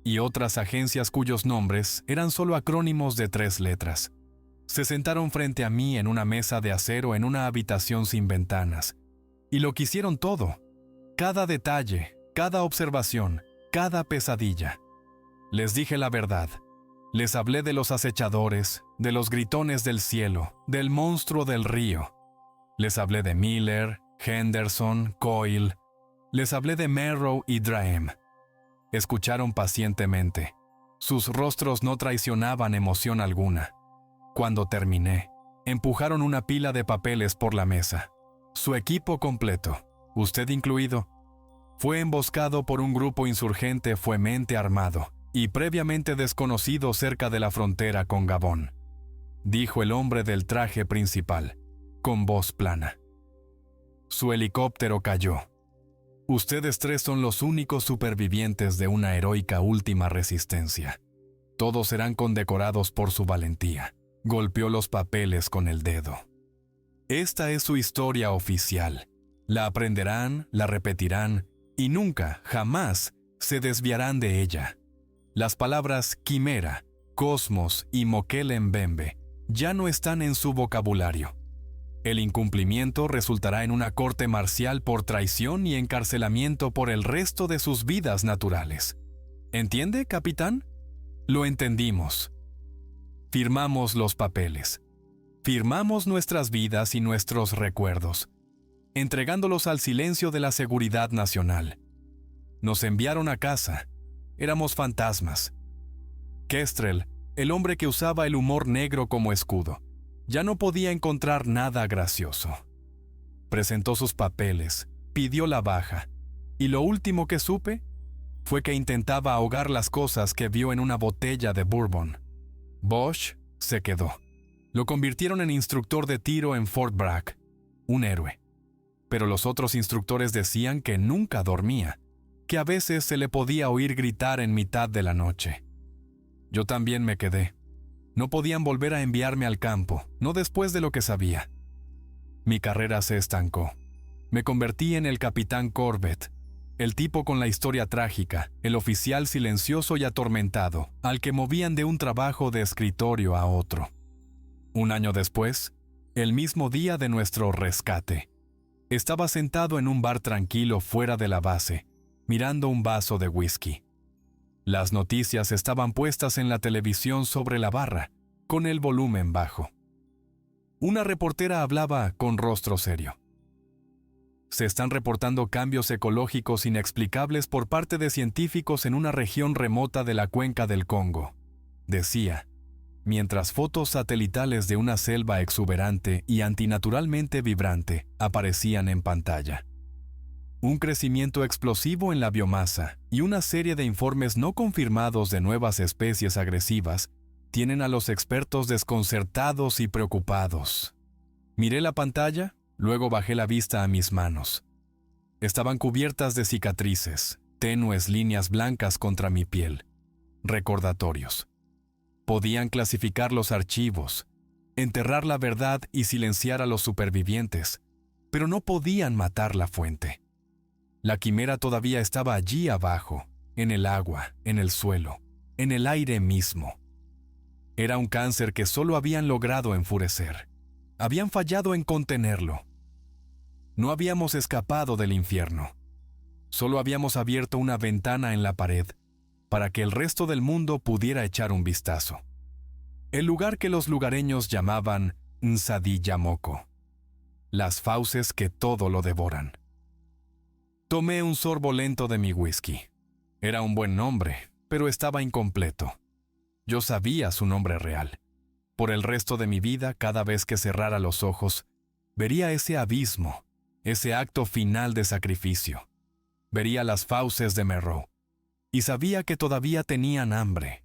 y otras agencias cuyos nombres eran solo acrónimos de 3 letras. Se sentaron frente a mí en una mesa de acero en una habitación sin ventanas, y lo quisieron todo, cada detalle, cada observación, cada pesadilla. Les dije la verdad. Les hablé de los acechadores, de los gritones del cielo, del monstruo del río. Les hablé de Miller, Henderson, Coyle. Les hablé de Merrow y Draem. Escucharon pacientemente. Sus rostros no traicionaban emoción alguna. Cuando terminé, empujaron una pila de papeles por la mesa. Su equipo completo, usted incluido, fue emboscado por un grupo insurgente fuertemente armado y previamente desconocido cerca de la frontera con Gabón, dijo el hombre del traje principal, con voz plana. Su helicóptero cayó. Ustedes 3 son los únicos supervivientes de una heroica última resistencia. Todos serán condecorados por su valentía. Golpeó los papeles con el dedo. Esta es su historia oficial. La aprenderán, la repetirán, y nunca, jamás, se desviarán de ella. Las palabras quimera, cosmos y Mokele Mbembe ya no están en su vocabulario. El incumplimiento resultará en una corte marcial por traición y encarcelamiento por el resto de sus vidas naturales. ¿Entiende, capitán? Lo entendimos. Firmamos los papeles. Firmamos nuestras vidas y nuestros recuerdos, entregándolos al silencio de la seguridad nacional. Nos enviaron a casa. Éramos fantasmas. Kestrel, el hombre que usaba el humor negro como escudo, ya no podía encontrar nada gracioso. Presentó sus papeles, pidió la baja, y lo último que supe fue que intentaba ahogar las cosas que vio en una botella de bourbon. Bosch se quedó. Lo convirtieron en instructor de tiro en Fort Bragg, un héroe. pero los otros instructores decían que nunca dormía, que a veces se le podía oír gritar en mitad de la noche. Yo también me quedé. No podían volver a enviarme al campo, no después de lo que sabía. Mi carrera se estancó. Me convertí en el capitán Corbett, el tipo con la historia trágica, el oficial silencioso y atormentado, al que movían de un trabajo de escritorio a otro. Un año después, el mismo día de nuestro rescate, estaba sentado en un bar tranquilo fuera de la base, mirando un vaso de whisky. Las noticias estaban puestas en la televisión sobre la barra, con el volumen bajo. Una reportera hablaba con rostro serio. Se están reportando cambios ecológicos inexplicables por parte de científicos en una región remota de la cuenca del Congo, decía, mientras fotos satelitales de una selva exuberante y antinaturalmente vibrante aparecían en pantalla. Un crecimiento explosivo en la biomasa y una serie de informes no confirmados de nuevas especies agresivas tienen a los expertos desconcertados y preocupados. Miré la pantalla, luego bajé la vista a mis manos. Estaban cubiertas de cicatrices, tenues líneas blancas contra mi piel. Recordatorios. Podían clasificar los archivos, enterrar la verdad y silenciar a los supervivientes, pero no podían matar la fuente. La quimera todavía estaba allí abajo, en el agua, en el suelo, en el aire mismo. Era un cáncer que solo habían logrado enfurecer. Habían fallado en contenerlo. No habíamos escapado del infierno. Solo habíamos abierto una ventana en la pared para que el resto del mundo pudiera echar un vistazo. El lugar que los lugareños llamaban Nsadiyamoko. Las fauces que todo lo devoran. Tomé un sorbo lento de mi whisky. Era un buen nombre, pero estaba incompleto. Yo sabía su nombre real. Por el resto de mi vida, cada vez que cerrara los ojos, vería ese abismo, ese acto final de sacrificio. Vería las fauces de Merrow. Y sabía que todavía tenían hambre.